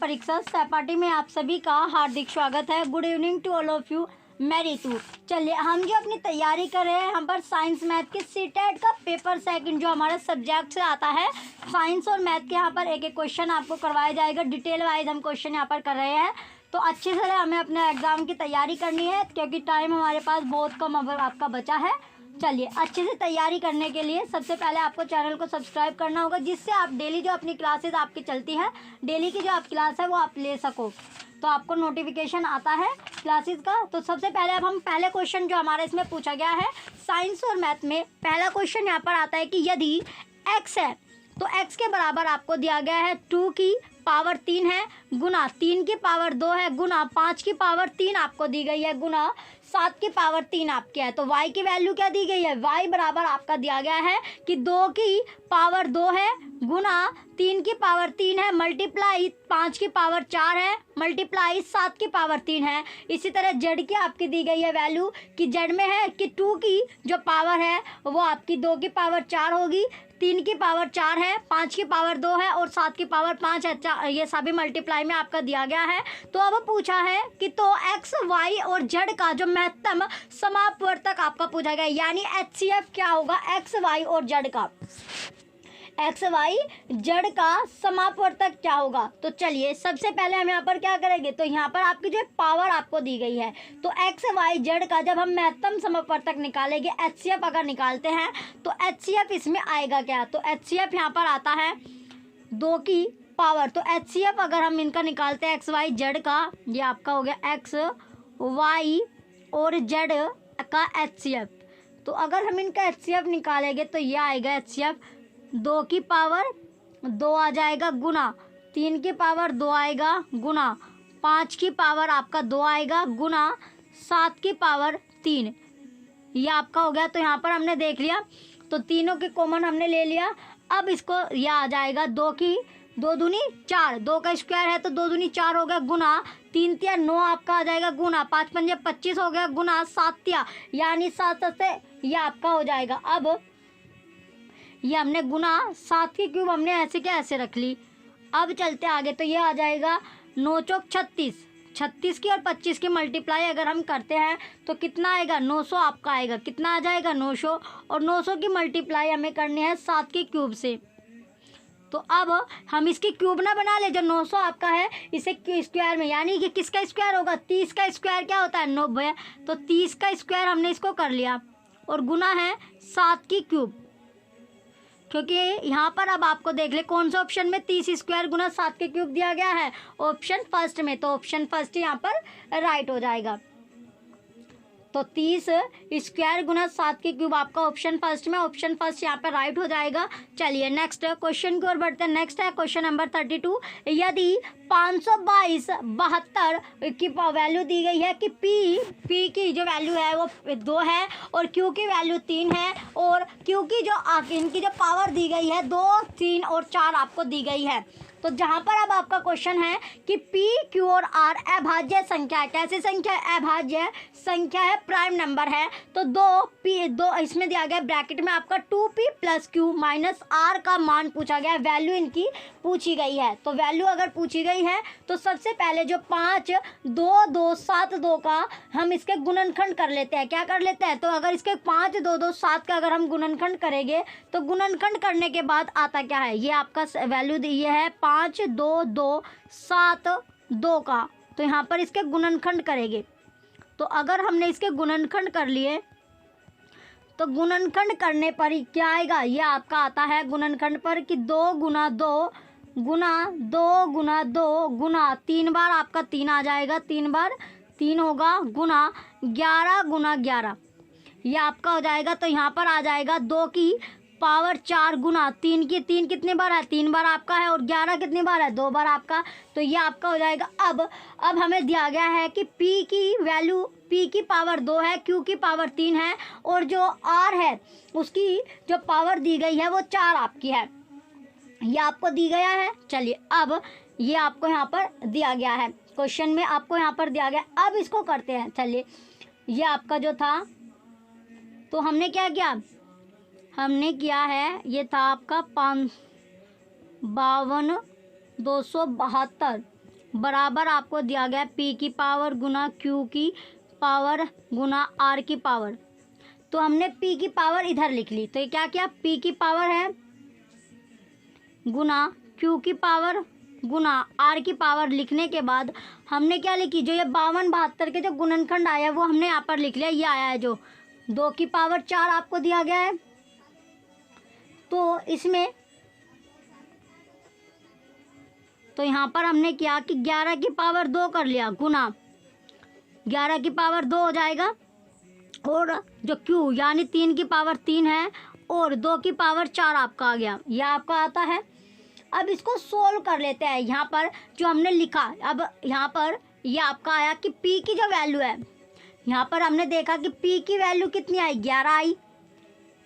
परीक्षा सहपाठी में आप सभी का हार्दिक स्वागत है। Good evening to all of you. मैं रितु। चलिए, हम जो अपनी तैयारी कर रहे हैं यहाँ पर साइंस मैथ के सीटेट का पेपर सेकंड जो हमारे सब्जेक्ट से आता है, साइंस और मैथ के यहाँ पर एक एक क्वेश्चन आपको करवाया जाएगा। डिटेल वाइज हम क्वेश्चन यहाँ पर कर रहे हैं, तो अच्छे से हमें अपने एग्ज़ाम की तैयारी करनी है क्योंकि टाइम हमारे पास बहुत कम अब आपका बचा है। चलिए, अच्छे से तैयारी करने के लिए सबसे पहले आपको चैनल को सब्सक्राइब करना होगा, जिससे आप डेली जो अपनी क्लासेस आपकी चलती हैं, डेली की जो आप क्लास है वो आप ले सको, तो आपको नोटिफिकेशन आता है क्लासेस का। तो सबसे पहले अब हम पहले क्वेश्चन जो हमारे इसमें पूछा गया है साइंस और मैथ में, पहला क्वेश्चन यहाँ पर आता है कि यदि x है तो x के बराबर आपको दिया गया है 2 की पावर 3 है, गुना 3 की पावर 2 है, गुना 5 की पावर 3 आपको दी गई है, गुना 7 की पावर 3 आपके है। तो y की वैल्यू क्या दी गई है? y बराबर आपका दिया गया है कि 2 की पावर 2 है, गुना 3 की पावर 3 है, मल्टीप्लाई 5 की पावर 4 है, मल्टीप्लाई 7 की पावर 3 है। इसी तरह z की आपकी दी गई है वैल्यू कि z में है कि 2 की जो पावर है वो आपकी 2 की पावर 4 होगी, 3 की पावर 4 है, 5 की पावर 2 है और 7 की पावर 5 है। ये सभी मल्टीप्लाई में आपका दिया गया है। तो अब पूछा है कि तो x, y और z का जो महत्तम समापवर्तक आपका पूछा गया, यानी HCF क्या होगा x, y और z का, एक्स वाई जेड का समापवर्तक क्या होगा। तो चलिए, सबसे पहले हम यहाँ पर क्या करेंगे, तो यहाँ पर आपकी जो पावर आपको दी गई है, तो एक्स वाई जेड का जब हम महत्तम समापवर्तक निकालेंगे, HCF अगर निकालते हैं तो HCF इसमें आएगा क्या, तो HCF यहाँ पर आता है 2 की पावर। तो HCF अगर हम इनका निकालते हैं एक्स वाई जेड का, ये आपका हो गया एक्स वाई और जेड का HCF। तो अगर हम इनका HCF निकालेंगे तो ये आएगा HCF 2 की पावर 2 आ जाएगा, गुना 3 की पावर 2 आएगा, गुना 5 की पावर आपका 2 आएगा, गुना 7 की पावर 3। ये आपका हो गया। तो यहाँ पर हमने देख लिया, तो तीनों के कॉमन हमने ले लिया। अब इसको यह आ जाएगा 2 की 2 दूनी 4, 2 का स्क्वायर है तो 2 दूनी 4 हो गया, गुना 3 तिया 9 आपका आ जाएगा, गुना 5 पंजे 25 हो गया, गुना 7 तिया यानी 7 से यह आपका हो जाएगा। अब ये हमने गुना 7 की क्यूब हमने ऐसे के ऐसे रख ली। अब चलते आगे, तो ये आ जाएगा 9 चौक 36, 36 की और 25 की मल्टीप्लाई अगर हम करते हैं तो कितना आएगा, 900 आपका आएगा। कितना आ जाएगा, 900, और 900 की मल्टीप्लाई हमें करनी है 7 की क्यूब से। तो अब हम इसकी क्यूब ना बना ले, जो 900 आपका है इसे स्क्वायर में, यानी कि किसका स्क्वायर होगा, 30 का स्क्वायर क्या होता है 90, तो 30 का स्क्वायर हमने इसको कर लिया और गुना है 7 की क्यूब, क्योंकि यहाँ पर अब आपको देख ले कौन सा ऑप्शन में 30 स्क्वायर गुना 7 के क्यूब दिया गया है, ऑप्शन फर्स्ट में, तो ऑप्शन फर्स्ट यहाँ पर राइट हो जाएगा। तो 30 स्क्वायर गुना 7 की क्यूब आपका ऑप्शन फर्स्ट में, ऑप्शन फर्स्ट यहाँ पर राइट हो जाएगा। चलिए नेक्स्ट क्वेश्चन की ओर बढ़ते हैं। नेक्स्ट है क्वेश्चन नंबर 32। यदि 522 72 की वैल्यू दी गई है कि पी की जो वैल्यू है वो 2 है और क्यू की वैल्यू 3 है, और क्यू की जो इनकी जो पावर दी गई है 2, 3 और 4 आपको दी गई है। तो जहाँ पर अब आपका क्वेश्चन है कि पी, क्यू और आर अभाज्य संख्या है। कैसी संख्या है? अभाज्य संख्या है, प्राइम नंबर है। तो 2 इसमें दिया गया ब्रैकेट में आपका 2p + q - r का मान पूछा गया है, वैल्यू इनकी पूछी गई है। तो वैल्यू अगर पूछी गई है तो सबसे पहले जो 5 2 2 7 2 का हम इसके गुणनखंड कर लेते हैं। क्या कर लेते हैं? तो अगर इसके 5 2 2 7 का अगर हम गुणनखंड करेंगे तो गुणनखंड करने के बाद आता क्या है, ये आपका वैल्यू ये है 5 2 2 7 2 का। तो यहाँ पर इसके गुणनखंड करेंगे, तो अगर हमने इसके गुणनखंड कर लिए तो गुणनखंड करने पर ही क्या आएगा, ये आपका आता है गुणनखंड पर कि 2 गुना 2 गुना 2 गुना 2 गुना 3 बार आपका 3 आ जाएगा, 3 बार 3 होगा, गुना 11 गुना 11 ये आपका हो जाएगा। तो यहाँ पर आ जाएगा 2 की पावर 4 गुना 3 की 3 कितनी बार है, 3 बार आपका है, और 11 कितनी बार है, 2 बार आपका। तो ये आपका हो जाएगा। अब हमें दिया गया है कि p की वैल्यू, p की पावर 2 है, q की पावर 3 है, और जो r है उसकी जो पावर दी गई है वो 4 आपकी है, ये आपको दी गया है। चलिए, अब ये आपको यहाँ पर दिया गया है, क्वेश्चन में आपको यहाँ पर दिया गया। अब इसको करते हैं। चलिए, ये आपका जो था, तो हमने क्या किया, हमने किया है, ये था आपका 52 272 बराबर आपको दिया गया पी की पावर गुना क्यू की पावर गुना आर की पावर। तो हमने पी की पावर इधर लिख ली, तो ये क्या किया, पी की पावर है गुना क्यू की पावर गुना आर की पावर लिखने के बाद हमने क्या लिखी, जो ये 52 72 के जो गुणनखंड आया है वो हमने यहाँ पर लिख लिया। ये आया है जो 2 की पावर 4 आपको दिया गया है। तो इसमें तो यहाँ पर हमने किया कि 11 की पावर 2 कर लिया गुना 11 की पावर 2 हो जाएगा, और जो Q यानी 3 की पावर 3 है और 2 की पावर 4 आपका आ गया, यह आपका आता है। अब इसको सोल्व कर लेते हैं। यहाँ पर जो हमने लिखा, अब यहाँ पर ये आपका आया कि P की जो वैल्यू है, यहाँ पर हमने देखा कि P की वैल्यू कितनी आई, 11 आई।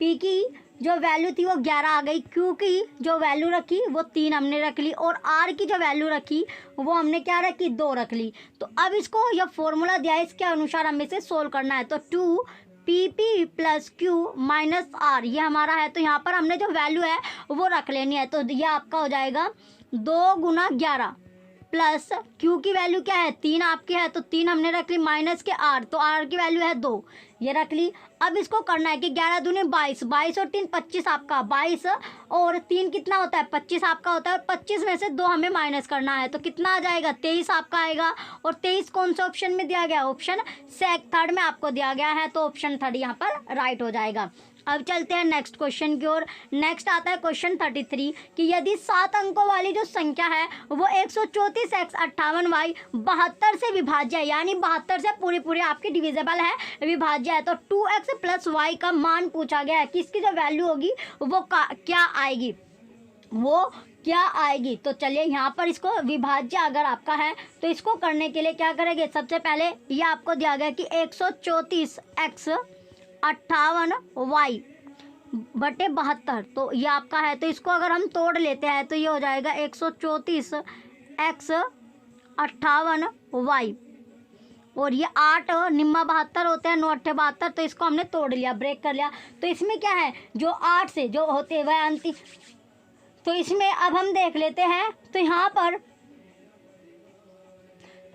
P की जो वैल्यू थी वो 11 आ गई। Q की जो वैल्यू रखी वो 3 हमने रख ली, और R की जो वैल्यू रखी वो हमने क्या रखी, 2 रख ली। तो अब इसको यह फॉर्मूला दिया है, इसके अनुसार हमें इसे सोल्व करना है। तो 2PP plus Q minus R ये हमारा है। तो यहाँ पर हमने जो वैल्यू है वो रख लेनी है। तो ये आपका हो जाएगा 2 गुना 11 प्लस Q की वैल्यू क्या है, 3 आपकी है, तो 3 हमने रख ली, माइनस के R, तो R की वैल्यू है 2, ये रख ली। अब इसको करना है कि 11 दूनी 22, 22 और 3 25 आपका, 22 और 3 कितना होता है, 25 आपका होता है, और 25 में से 2 हमें माइनस करना है, तो कितना आ जाएगा, 23 आपका आएगा। और 23 कौन से ऑप्शन में दिया गया, ऑप्शन थर्ड में आपको दिया गया है, तो ऑप्शन थर्ड यहाँ पर राइट हो जाएगा। अब चलते हैं नेक्स्ट क्वेश्चन की ओर। नेक्स्ट आता है क्वेश्चन 33 कि यदि 7 अंकों वाली जो संख्या है वो 134x 58y 72 से विभाज्य है, यानी 72 से पूरी पूरी आपकी डिविजिबल है, विभाज्य है, तो 2x प्लस y का मान पूछा गया है कि इसकी जो वैल्यू होगी वो क्या आएगी, वो क्या आएगी। तो चलिए यहाँ पर इसको विभाज्य अगर आपका है तो इसको करने के लिए क्या करेंगे, सबसे पहले ये आपको दिया गया कि 134x 58y बटे 72, तो ये आपका है। तो इसको अगर हम तोड़ लेते हैं तो ये हो जाएगा 134x 58y, और ये 8 निम्मा 72 होते हैं, 9 8 72, तो इसको हमने तोड़ लिया, ब्रेक कर लिया। तो इसमें क्या है, जो 8 से जो होते हैं वह अंतिम, तो इसमें अब हम देख लेते हैं। तो यहाँ पर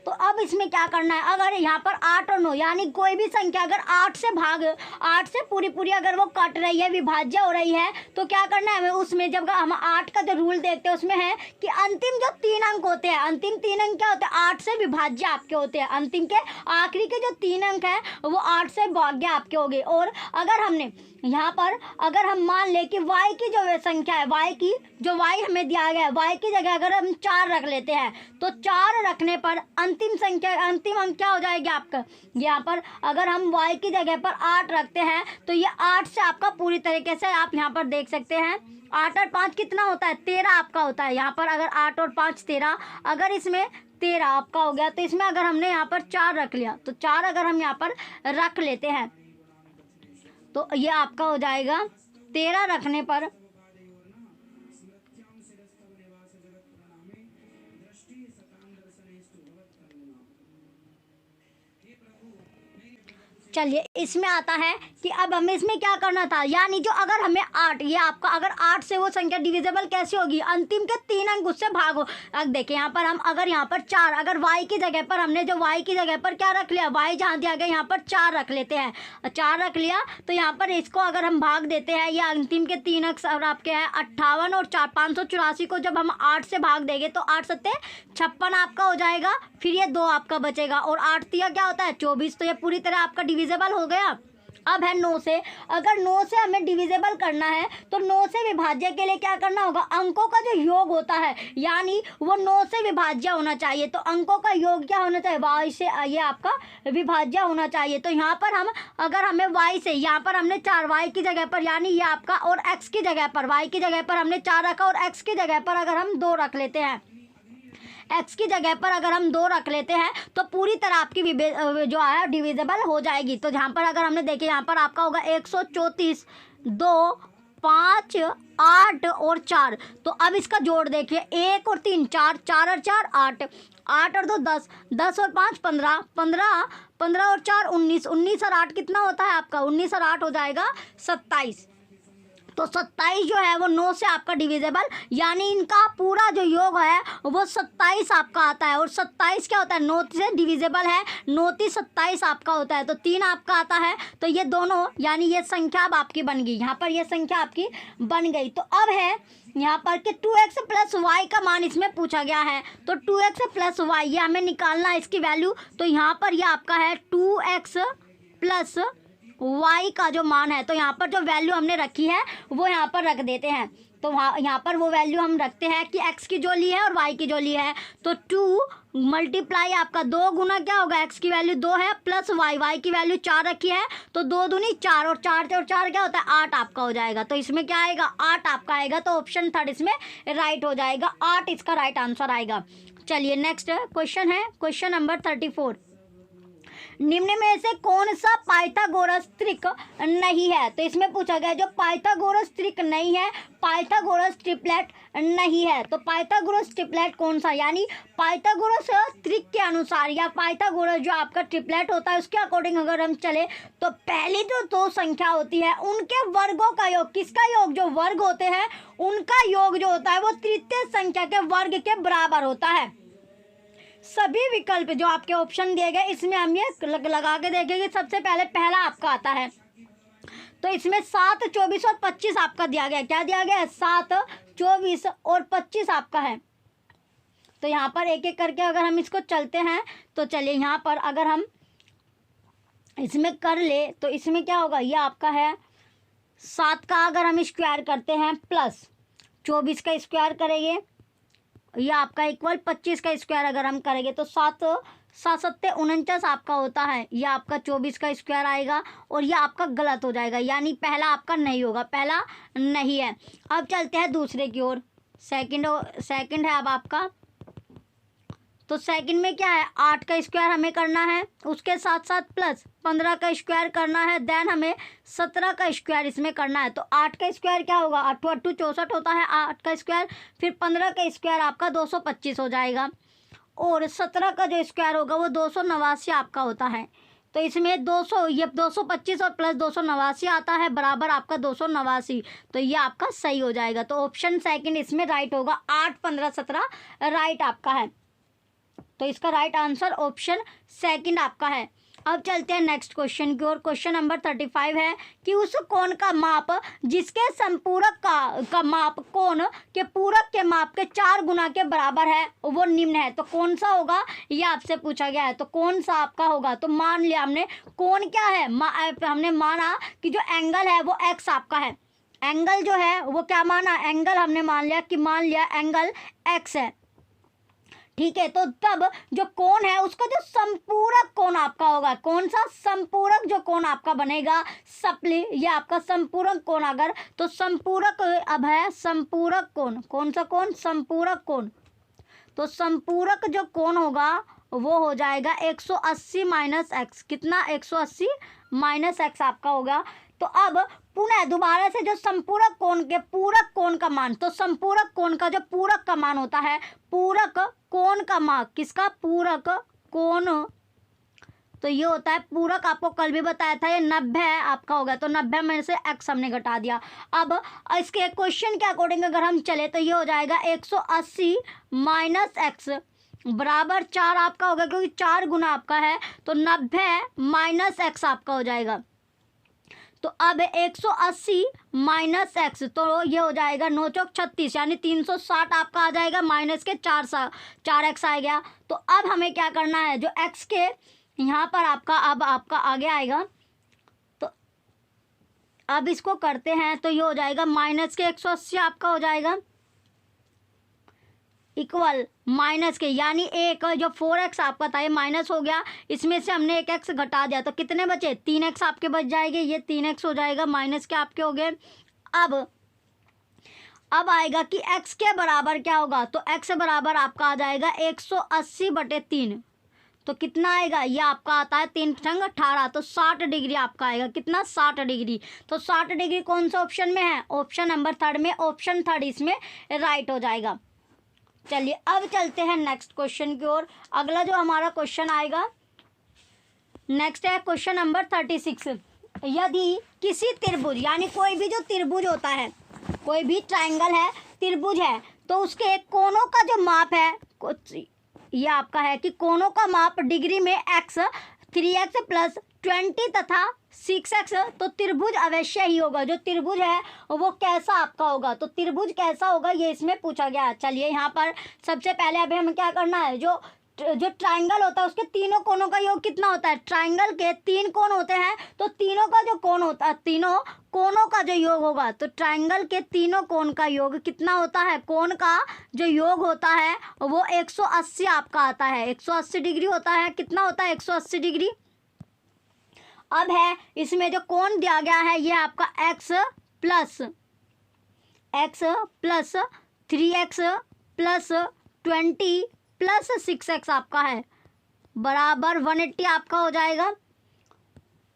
तो अब इसमें क्या करना है, अगर यहाँ पर 8 और 9 यानी कोई भी संख्या अगर 8 से पूरी पूरी अगर वो कट रही है, विभाज्य हो रही है, तो क्या करना है हमें, उसमें जब हम 8 का जो रूल देखते हैं उसमें है कि अंतिम जो 3 अंक होते हैं, अंतिम 3 अंक क्या होते हैं, 8 से विभाज्य आपके होते हैं, अंतिम के आखिरी के जो 3 अंक है वो 8 से भाग्य आपके हो गए। और अगर हमने यहाँ पर अगर हम मान ले कि y की जो संख्या है, y की जो y हमें दिया गया है, y की जगह अगर हम 4 रख लेते हैं, तो 4 रखने पर अंतिम संख्या, अंतिम अंक क्या हो जाएगी आपका, यहाँ पर अगर हम y की जगह पर 8 रखते हैं तो ये 8 से आपका पूरी तरीके से आप यहाँ पर देख सकते हैं, 8 और 5 कितना होता है, 13 आपका होता है। यहाँ पर अगर 8 और 5 13, अगर इसमें 13 आपका हो गया, तो इसमें अगर हमने यहाँ पर 4 रख लिया, तो 4 अगर हम यहाँ पर रख लेते हैं तो ये आपका हो जाएगा 13 रखने पर चलिए इसमें आता है कि अब हमें इसमें क्या करना था, यानी जो अगर हमें 8, ये आपका अगर 8 से वो संख्या डिविजिबल कैसे होगी, अंतिम के 3 अंक उससे भाग हो। अब देखिए यहाँ पर हम अगर यहाँ पर 4, अगर y की जगह पर हमने जो y की जगह पर क्या रख लिया, y जहाँ दिया गया यहाँ पर 4 रख लेते हैं, 4 रख लिया, तो यहाँ पर इसको अगर हम भाग देते हैं, ये अंतिम के 3 अंक और आपके हैं 58 और 4 584 को जब हम 8 से भाग देंगे तो 8 सत्ते 56 आपका हो जाएगा, फिर ये 2 आपका बचेगा, और 8 तिया क्या होता है 24, तो ये पूरी तरह आपका डिविजिबल हो गया। अब है 9 से, अगर 9 से हमें डिविजिबल करना है तो 9 से विभाज्य के लिए क्या करना होगा, अंकों का जो योग होता है यानी वो 9 से विभाज्य होना चाहिए, तो अंकों का योग क्या होना चाहिए, y से ये आपका विभाज्य होना चाहिए। तो यहाँ पर हम अगर हमें y से, यहाँ पर हमने 4 y की जगह पर यानी ये आपका, और x की जगह पर, y की जगह पर हमने 4 रखा, और x की जगह पर अगर हम 2 रख लेते हैं, x की जगह पर अगर हम 2 रख लेते हैं तो पूरी तरह आपकी जो है डिविजिबल हो जाएगी। तो जहाँ पर अगर हमने देखे यहाँ पर आपका होगा 134 2 5 8 और 4, तो अब इसका जोड़ देखिए 1 और 3 4, 4 और 4 8, 8 और 2 10, 10 और 5 15, 15, 15 और 4 19, 19 और 8 कितना होता है आपका, 19 और 8 हो जाएगा 27। तो 27 जो है वो 9 से आपका डिविजिबल, यानी इनका पूरा जो योग है वो 27 आपका आता है। और 27 क्या होता है, 9 से डिविजिबल है, 9 × 27 आपका होता है, तो 3 आपका आता है। तो ये दोनों यानी ये संख्या अब आपकी बन गई, यहाँ पर ये संख्या आपकी बन गई। तो अब है यहाँ पर कि 2x + y का मान इसमें पूछा गया है, तो 2x + y ये हमें निकालना है इसकी वैल्यू। तो यहाँ पर ये आपका है 2x + y का जो मान है, तो यहाँ पर जो वैल्यू हमने रखी है वो यहाँ पर रख देते हैं। तो वहाँ यहाँ पर वो वैल्यू हम रखते हैं कि x की जो ली है और y की जो ली है, तो 2 × आपका 2 गुना क्या होगा, x की वैल्यू 2 है प्लस y की वैल्यू 4 रखी है, तो 2 दूनी 4 और 4 से और 4 क्या होता है 8 आपका हो जाएगा। तो इसमें क्या आएगा 8 आपका आएगा, तो ऑप्शन 3 इसमें राइट हो जाएगा, 8 इसका राइट आंसर आएगा। चलिए नेक्स्ट क्वेश्चन है क्वेश्चन नंबर 34। निम्न में से कौन सा पाइथागोरस त्रिक नहीं है, तो इसमें पूछा गया जो पाइथागोरस त्रिक नहीं है, पाइथागोरस ट्रिपलेट नहीं है। तो पाइथागोरस ट्रिपलेट कौन सा, यानी पाइथागोरस त्रिक के अनुसार या पाइथागोरस जो आपका ट्रिपलेट होता है उसके अकॉर्डिंग अगर हम चले तो पहली जो 2 संख्या होती है उनके वर्गों का योग, किसका योग, जो वर्ग होते हैं उनका योग जो होता है वो तृतीय संख्या के वर्ग के बराबर होता है। सभी विकल्प जो आपके ऑप्शन दिए गए इसमें हम ये लगा के देखेंगे। सबसे पहले पहला आपका आता है, तो इसमें 7, 24 और 25 आपका दिया गया, क्या दिया गया है 7, 24 और 25 आपका है। तो यहाँ पर एक एक करके अगर हम इसको चलते हैं तो चलिए यहाँ पर अगर हम इसमें कर ले तो इसमें क्या होगा, ये आपका है 7 का अगर हम स्क्वायर करते हैं प्लस 24 का स्क्वायर करेंगे, ये आपका इक्वल 25 का स्क्वायर अगर हम करेंगे तो 7 7 49 आपका होता है, ये आपका 24 का स्क्वायर आएगा और ये आपका गलत हो जाएगा, यानी पहला आपका नहीं होगा, पहला नहीं है। अब चलते हैं दूसरे की ओर, सेकंड है अब आपका, तो सेकंड में क्या है 8 का स्क्वायर हमें करना है, उसके साथ साथ प्लस 15 का स्क्वायर करना है, देन हमें 17 का स्क्वायर इसमें करना है। तो 8 का स्क्वायर क्या होगा, 8 8 64 होता है 8 का स्क्वायर, फिर 15 का स्क्वायर आपका 225 हो जाएगा और 17 का जो स्क्वायर होगा वो 289 आपका होता है। तो इसमें 200 ये 225 और प्लस 289 आता है बराबर आपका 289, तो ये आपका सही हो जाएगा। तो ऑप्शन सेकंड इसमें राइट होगा, 8 15 17 राइट आपका है, तो इसका राइट आंसर ऑप्शन सेकंड आपका है। अब चलते हैं नेक्स्ट क्वेश्चन की ओर। क्वेश्चन नंबर 35 है कि उस कोण का माप जिसके संपूरक का माप कोण के पूरक के माप के 4 गुना के बराबर है वो निम्न है। तो कौन सा होगा ये आपसे पूछा गया है, तो कौन सा आपका होगा। तो मान लिया हमने कोण क्या है, हमने माना कि जो एंगल है वो एक्स आपका है, एंगल जो है वो क्या माना, एंगल हमने मान लिया एंगल एक्स है, ठीक है। तो तब जो कोण है उसका जो संपूरक कोण आपका होगा, कौन सा संपूरक जो कोण आपका बनेगा सप्ली, ये आपका संपूरक कोण अगर, तो संपूरक अब है संपूरक कोण, कौन सा कोण संपूरक कोण, तो संपूरक जो कोण होगा वो हो जाएगा 180 - x, कितना 180 - x आपका होगा। तो अब पुनः दोबारा से जो संपूरक कोण के पूरक कोण का मान, तो संपूरक कोण का जो पूरक का मान होता है, पूरक कोण का मान किसका, पूरक कोण, तो ये होता है पूरक, आपको कल भी बताया था ये 90 है आपका होगा, तो 90 में से x हमने घटा दिया। अब इसके क्वेश्चन के अकॉर्डिंग अगर हम चले तो ये हो जाएगा 180 - x बराबर 4 आपका होगा, क्योंकि 4 गुना आपका है, तो 90 - x आपका हो जाएगा। तो अब 180 - x, तो ये हो जाएगा 9 चौक 36 यानी 360 आपका आ जाएगा, माइनस के 4x आ गया। तो अब हमें क्या करना है, जो x के यहाँ पर आपका अब आपका आगे आएगा, तो अब इसको करते हैं तो ये हो जाएगा माइनस के 180 आपका हो जाएगा इक्वल माइनस के, यानी एक जो 4x आपका था ये माइनस हो गया, इसमें से हमने एक x घटा दिया, तो कितने बचे 3x आपके बच जाएंगे, ये 3x हो जाएगा, माइनस के आपके हो गए। अब आएगा कि x के बराबर क्या होगा, तो x बराबर आपका आ जाएगा 180/3, तो कितना आएगा, ये आपका आता है 3 × 18, तो 60 डिग्री आपका आएगा, कितना 60 डिग्री। तो 60 डिग्री कौन सा ऑप्शन में है, ऑप्शन नंबर 3 में, ऑप्शन 3 इसमें राइट हो जाएगा। चलिए अब चलते हैं नेक्स्ट क्वेश्चन की ओर। अगला जो हमारा क्वेश्चन आएगा नेक्स्ट है क्वेश्चन नंबर 36। यदि किसी त्रिभुज यानी कोई भी जो त्रिभुज होता है, कोई भी ट्राइंगल है, त्रिभुज है, तो उसके कोनों का जो माप है, ये आपका है कि कोनों का माप डिग्री में x 3x प्लस 20 तथा 6x, तो त्रिभुज अवश्य ही होगा। जो त्रिभुज है वो कैसा आपका होगा, तो त्रिभुज कैसा होगा ये इसमें पूछा गया। चलिए यहाँ पर सबसे पहले अभी हमें क्या करना है, जो ट्राइंगल होता है उसके तीनों कोनों का योग कितना होता है। ट्राइंगल के 3 कोण होते हैं, तो तीनों का जो कोण होता है, तीनों कोनों का जो योग होगा, तो ट्राइंगल के तीनों कोण का योग कितना होता है, कोण का जो योग होता है वो 180 आपका आता है, 180 डिग्री होता है। कितना होता है, 180 डिग्री। अब है इसमें जो कोण दिया गया है ये आपका x plus 3x plus 20 plus 6x आपका है बराबर 180 आपका हो जाएगा।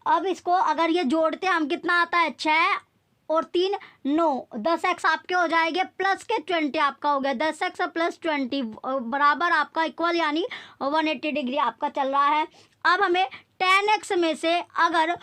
अब इसको अगर ये जोड़ते हैं हम, कितना आता है, 6 और 3 9, 10x आपके हो जाएंगे प्लस के 20 आपका हो गया, 10x प्लस 20 बराबर आपका इक्वल यानी 180 डिग्री आपका चल रहा है। अब हमें 10x में से अगर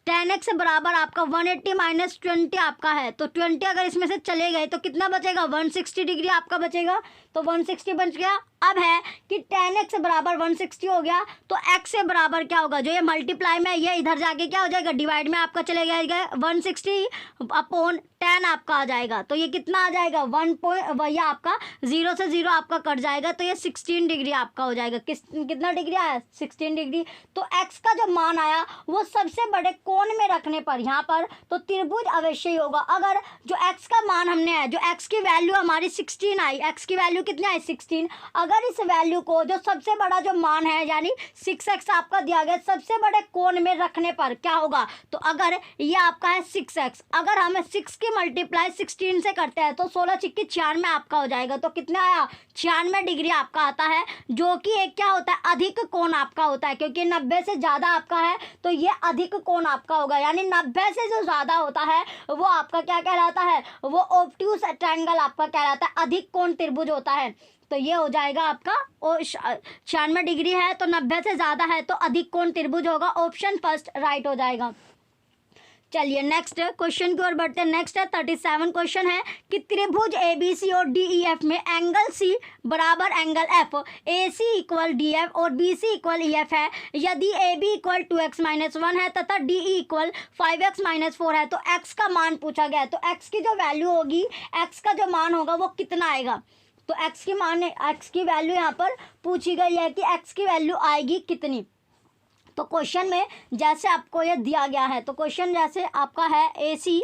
10x बराबर आपका 180 माइनस 20 आपका है, तो 20 अगर इसमें से चले गए तो कितना बचेगा, 160 डिग्री आपका बचेगा, तो 160 बच गया। अब है कि 10x बराबर 160 हो गया, तो x से बराबर क्या होगा, जो ये मल्टीप्लाई में ये इधर जाके क्या हो जाएगा, डिवाइड में आपका चले जाएगा, 160 अपॉन 10 आपका आ जाएगा, तो ये कितना आ जाएगा, 1 आपका 0 से 0 आपका कट जाएगा, तो ये 16 डिग्री आपका हो जाएगा। कितना डिग्री आया, 16 डिग्री। तो x का जो मान आया वो सबसे बड़े कोण में रखने पर यहाँ पर तो त्रिभुज अवश्य ही होगा। अगर जो x का मान हमने है, जो x की वैल्यू हमारी 16 आई, x की वैल्यू कितनी आई, 16, अगर इस वैल्यू को जो सबसे बड़ा जो मान है यानी 6x आपका दिया गया, सबसे बड़े कोण में रखने पर क्या होगा, तो अगर ये आपका है 6x, अगर हम 6 की मल्टीप्लाई 16 से करते हैं तो 16 छिक्की 96 आपका हो जाएगा, तो कितना आया, 96 डिग्री आपका आता है, जो कि एक क्या होता है, अधिक कोण आपका होता है, क्योंकि 90 से ज़्यादा आपका है तो ये अधिक कोण आपका होगा, यानी 90 से जो ज़्यादा होता है वो आपका क्या कहलाता है, वो ऑब्ट्यूज ट्रायंगल आपका कहलाता है, अधिक कोण त्रिभुज होता है। तो ये हो जाएगा आपका 96 डिग्री है तो 90 से ज़्यादा है तो अधिक कोण त्रिभुज होगा, ऑप्शन फर्स्ट राइट हो जाएगा। चलिए नेक्स्ट क्वेश्चन की ओर बढ़ते हैं। नेक्स्ट है 37 क्वेश्चन है कि त्रिभुज ABC और DEF में एंगल C बराबर angle F, AC equal DF और BC इक्वल EF है। यदि AB इक्वल 2x माइनस 1 है तथा DE इक्वल 5x माइनस 4 है तो x का मान पूछा गया है। तो x की जो वैल्यू होगी, x का जो मान होगा वो कितना आएगा, तो x की वैल्यू यहाँ पर पूछी गई है कि x की वैल्यू आएगी कितनी। तो क्वेश्चन में जैसे आपको ये दिया गया है, तो क्वेश्चन जैसे आपका है AC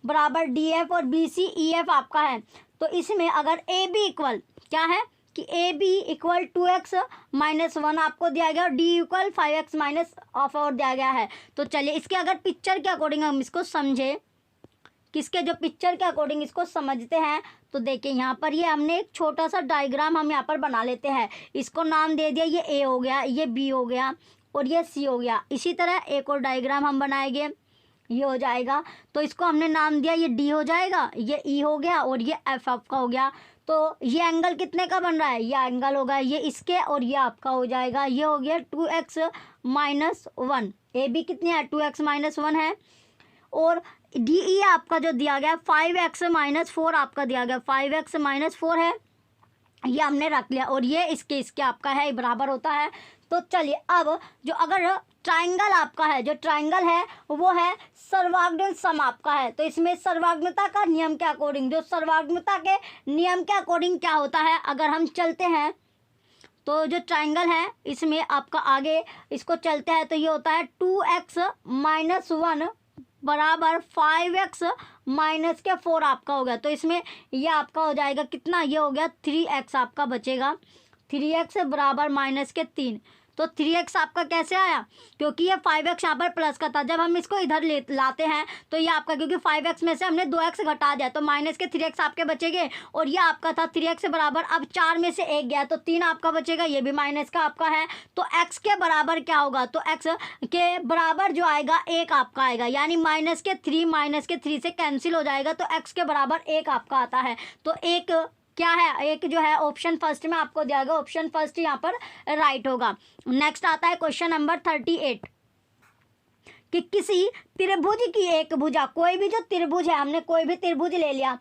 बराबर DF और BC EF आपका है, तो इसमें अगर AB इक्वल क्या है कि AB इक्वल 2x माइनस 1 आपको दिया गया और D इक्वल 5x माइनस 4 दिया गया है। तो चलिए इसके अगर पिक्चर के अकॉर्डिंग हम इसको समझे, किसके जो पिक्चर के अकॉर्डिंग इसको समझते हैं, तो देखिए यहाँ पर ये हमने एक छोटा सा डायग्राम हम यहाँ पर बना लेते हैं, इसको नाम दे दिया, ये A हो गया, ये B हो गया और ये C हो गया। इसी तरह एक और डायग्राम हम बनाएंगे, ये हो जाएगा, तो इसको हमने नाम दिया, ये D हो जाएगा, ये E हो गया और ये F आपका हो गया। तो ये एंगल कितने का बन रहा है, ये एंगल होगा ये इसके और ये आपका हो जाएगा, ये हो गया 2x माइनस 1, AB कितनी है 2x माइनस 1 है, और DE आपका जो दिया गया 5x माइनस 4 आपका दिया गया, 5x माइनस 4 है, ये हमने रख लिया और ये इसके आपका है, बराबर होता है। तो चलिए अब जो अगर ट्राइंगल आपका है, जो ट्राइंगल है वो है सर्वाग्र सम आपका है, तो इसमें सर्वाग्रता का नियम के अकॉर्डिंग, जो सर्वाग्रता के नियम के अकॉर्डिंग क्या होता है, अगर हम चलते हैं तो जो ट्राइंगल है इसमें आपका आगे इसको चलते हैं तो ये होता है 2x माइनस 1 बराबर 5x माइनस के 4 आपका हो गया। तो इसमें ये आपका हो जाएगा कितना, ये हो गया 3x आपका बचेगा, 3x बराबर माइनस के 3। तो 3x आपका कैसे आया, क्योंकि ये 5x यहाँ पर प्लस का था, जब हम इसको इधर लाते हैं तो ये आपका, क्योंकि 5x में से हमने 2x घटा दिया तो माइनस के 3x आपके बचेंगे, और ये आपका था 3x बराबर, अब 4 में से 1 गया तो 3 आपका बचेगा, ये भी माइनस का आपका है। तो x के बराबर क्या होगा, तो x के बराबर जो आएगा 1 आपका आएगा, यानी माइनस के 3 से कैंसिल हो जाएगा, तो x के बराबर 1 आपका आता है। तो एक क्या है, एक जो है ऑप्शन फर्स्ट में आपको दिया गया, ऑप्शन फर्स्ट यहाँ पर राइट होगा। नेक्स्ट आता है क्वेश्चन नंबर 38 कि किसी त्रिभुज की एक भुजा, कोई भी जो त्रिभुज है, हमने कोई भी त्रिभुज ले लिया,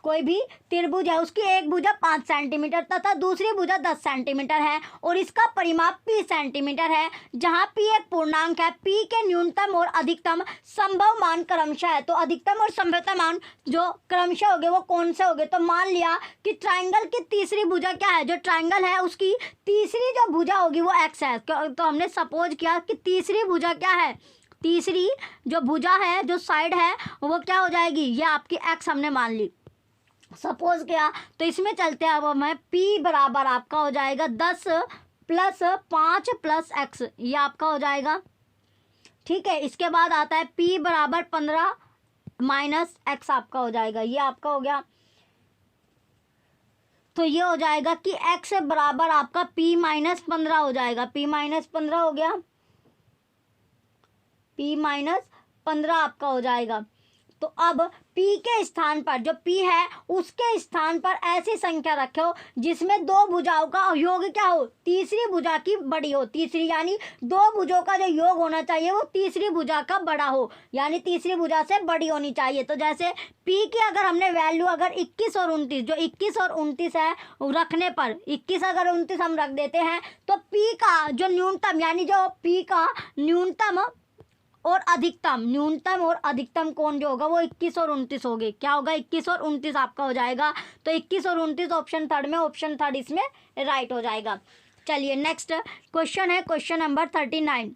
कोई भी त्रिभुज है, उसकी एक भुजा 5 सेंटीमीटर तथा दूसरी भुजा 10 सेंटीमीटर है और इसका परिमाप p सेंटीमीटर है, जहां p एक पूर्णांक है। p के न्यूनतम और अधिकतम संभव मान क्रमशः है। तो अधिकतम और संभवतः मान जो क्रमशः होंगे वो कौन से होंगे? तो मान लिया कि ट्राइंगल की तीसरी भुजा क्या है, जो ट्राइंगल है उसकी तीसरी जो भुजा होगी वो x है। तो हमने सपोज किया कि तीसरी भुजा क्या है, तीसरी जो भुजा है, जो साइड है, वो क्या हो जाएगी, ये आपकी x हमने मान ली, सपोज किया। तो इसमें चलते हैं, अब हमें p बराबर आपका हो जाएगा 10 + 5 + x, ये आपका हो जाएगा, ठीक है। इसके बाद आता है p बराबर 15 - x आपका हो जाएगा, ये आपका हो गया। तो ये हो जाएगा कि x बराबर आपका p - 15 हो जाएगा, p - 15 हो गया, p - 15 आपका हो जाएगा। तो अब p के स्थान पर, जो p है उसके स्थान पर ऐसी संख्या रखो जिसमें दो भुजाओं का योग क्या हो, तीसरी भुजा की बड़ी हो। तीसरी यानी दो भुजों का जो योग होना चाहिए वो तीसरी भुजा का बड़ा हो, यानी तीसरी भुजा से बड़ी होनी चाहिए। तो जैसे p की अगर हमने वैल्यू अगर 21 और 29, जो 21 और 29 है रखने पर, 21 अगर 29 हम रख देते हैं तो p का जो न्यूनतम, यानी जो p का न्यूनतम और अधिकतम, न्यूनतम और अधिकतम कोण जो होगा वो 21 और 29 होंगे। क्या होगा, 21 और 29 आपका हो जाएगा। तो 21 और 29 ऑप्शन थर्ड में, ऑप्शन थर्ड इसमें राइट हो जाएगा। चलिए नेक्स्ट क्वेश्चन है, क्वेश्चन नंबर 39।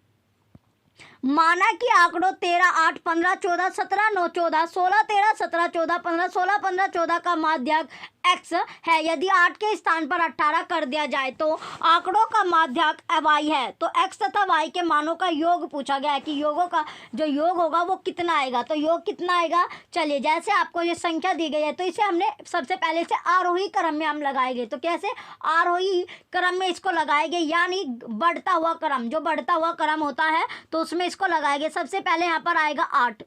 माना कि आंकड़ों 13, 8, 15, 14, 17, 9, 14, 16, 13, 17, 14, 15, 16, 15, 14 का माध्याक x है। यदि 8 के स्थान पर 18 कर दिया जाए तो आंकड़ों का माध्याक y है। तो x तथा y के मानों का योग पूछा गया है कि योगों का जो योग होगा वो कितना आएगा। तो योग कितना आएगा, चलिए जैसे आपको ये संख्या दी गई है तो इसे हमने सबसे पहले से आरोही क्रम में हम लगाएंगे। तो कैसे, आरोही क्रम में इसको लगाएंगे, यानी बढ़ता हुआ क्रम, जो बढ़ता हुआ क्रम होता है तो उसमें इसको लगाएंगे। सबसे पहले यहाँ पर आएगा 8,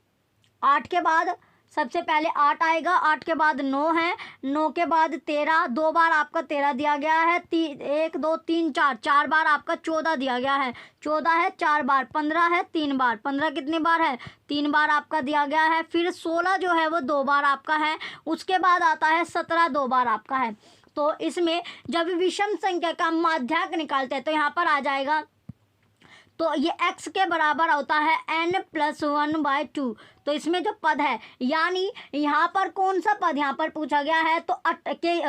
8 के बाद सबसे पहले 8 आएगा, 8 के बाद 9 है, 9 के बाद 13, 2 बार आपका 13 दिया गया है, 1 2 3 4, 4 बार आपका 14 दिया गया है, 14 है 4 बार, 15 है 3 बार, 15 कितनी बार है, 3 बार आपका दिया गया है। फिर 16 जो है वो 2 बार आपका है, उसके बाद आता है 17, 2 बार आपका है। तो इसमें जब विषम संख्या का माध्याक निकालते हैं तो यहाँ पर आ जाएगा, तो ये x के बराबर होता है n+1/2। तो इसमें जो पद है, यानी यहाँ पर कौन सा पद यहाँ पर पूछा गया है, तो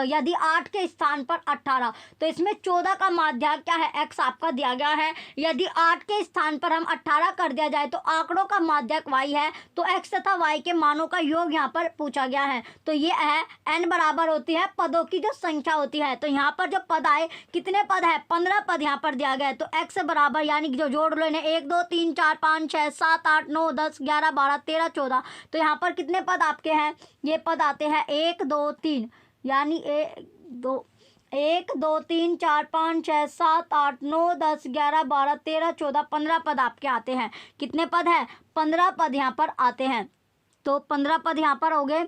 यदि 8 के स्थान पर 18, तो इसमें 14 का माध्याक क्या है, x आपका दिया गया है। यदि 8 के स्थान पर हम 18 कर दिया जाए तो आंकड़ों का माध्याक y है। तो x तथा y के मानों का योग यहाँ पर पूछा गया है। तो ये है n बराबर होती है पदों की जो संख्या होती है। तो यहाँ पर जो पद आए, कितने पद है, 15 पद यहाँ पर दिया गया है। तो x बराबर, यानी जो जोड़ लो इन्हें, 1 2 3 4 5 6 7 8 9 10 11 12 13 14। तो यहाँ पर कितने पद आपके हैं, ये पद आते हैं 1 2 3, यानी 1 2 3 4 5 6 7 8 9 10 11 12 13 14 15 पद आपके आते हैं। कितने पद हैं, 15 पद यहाँ पर आते हैं। तो 15 पद यहाँ पर हो गए।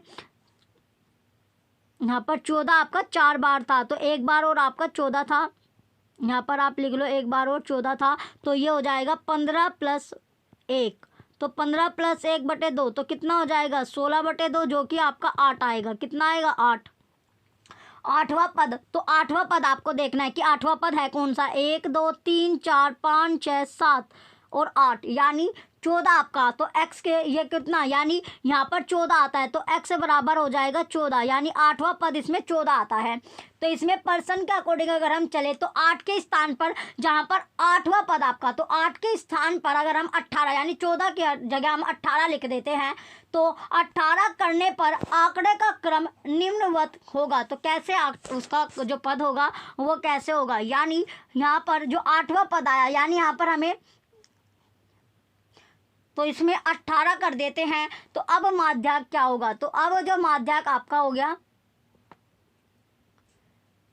यहाँ पर 14 आपका 4 बार था, तो 1 बार और आपका 14 था, यहाँ पर आप लिख लो 1 बार और 14 था। तो ये हो जाएगा 15 + 1, तो 15 + 1/2, तो कितना हो जाएगा 16/2, जो कि आपका 8 आएगा। कितना आएगा 8, 8वां पद। तो 8वां पद आपको देखना है कि 8वां पद है कौन सा, 1 2 3 4 5 6 7 और 8, यानी 14 आपका। तो x के ये कितना, यानी यहाँ पर 14 आता है, तो x बराबर हो जाएगा 14, यानी 8वां पद इसमें 14 आता है। तो इसमें पर्सन के अकॉर्डिंग अगर हम चले तो 8 के स्थान पर, जहाँ पर 8वां पद आपका, तो 8 के स्थान पर अगर हम 18, यानी 14 की जगह हम 18 लिख देते हैं, तो 18 करने पर आंकड़े का क्रम निम्नवत होगा। तो कैसे उसका जो पद होगा वो कैसे होगा, यानी यहाँ पर जो 8वां पद आया, यानी यहाँ पर हमें, तो इसमें 18 कर देते हैं। तो अब माध्याक क्या होगा, तो अब जो माध्याक आपका हो गया,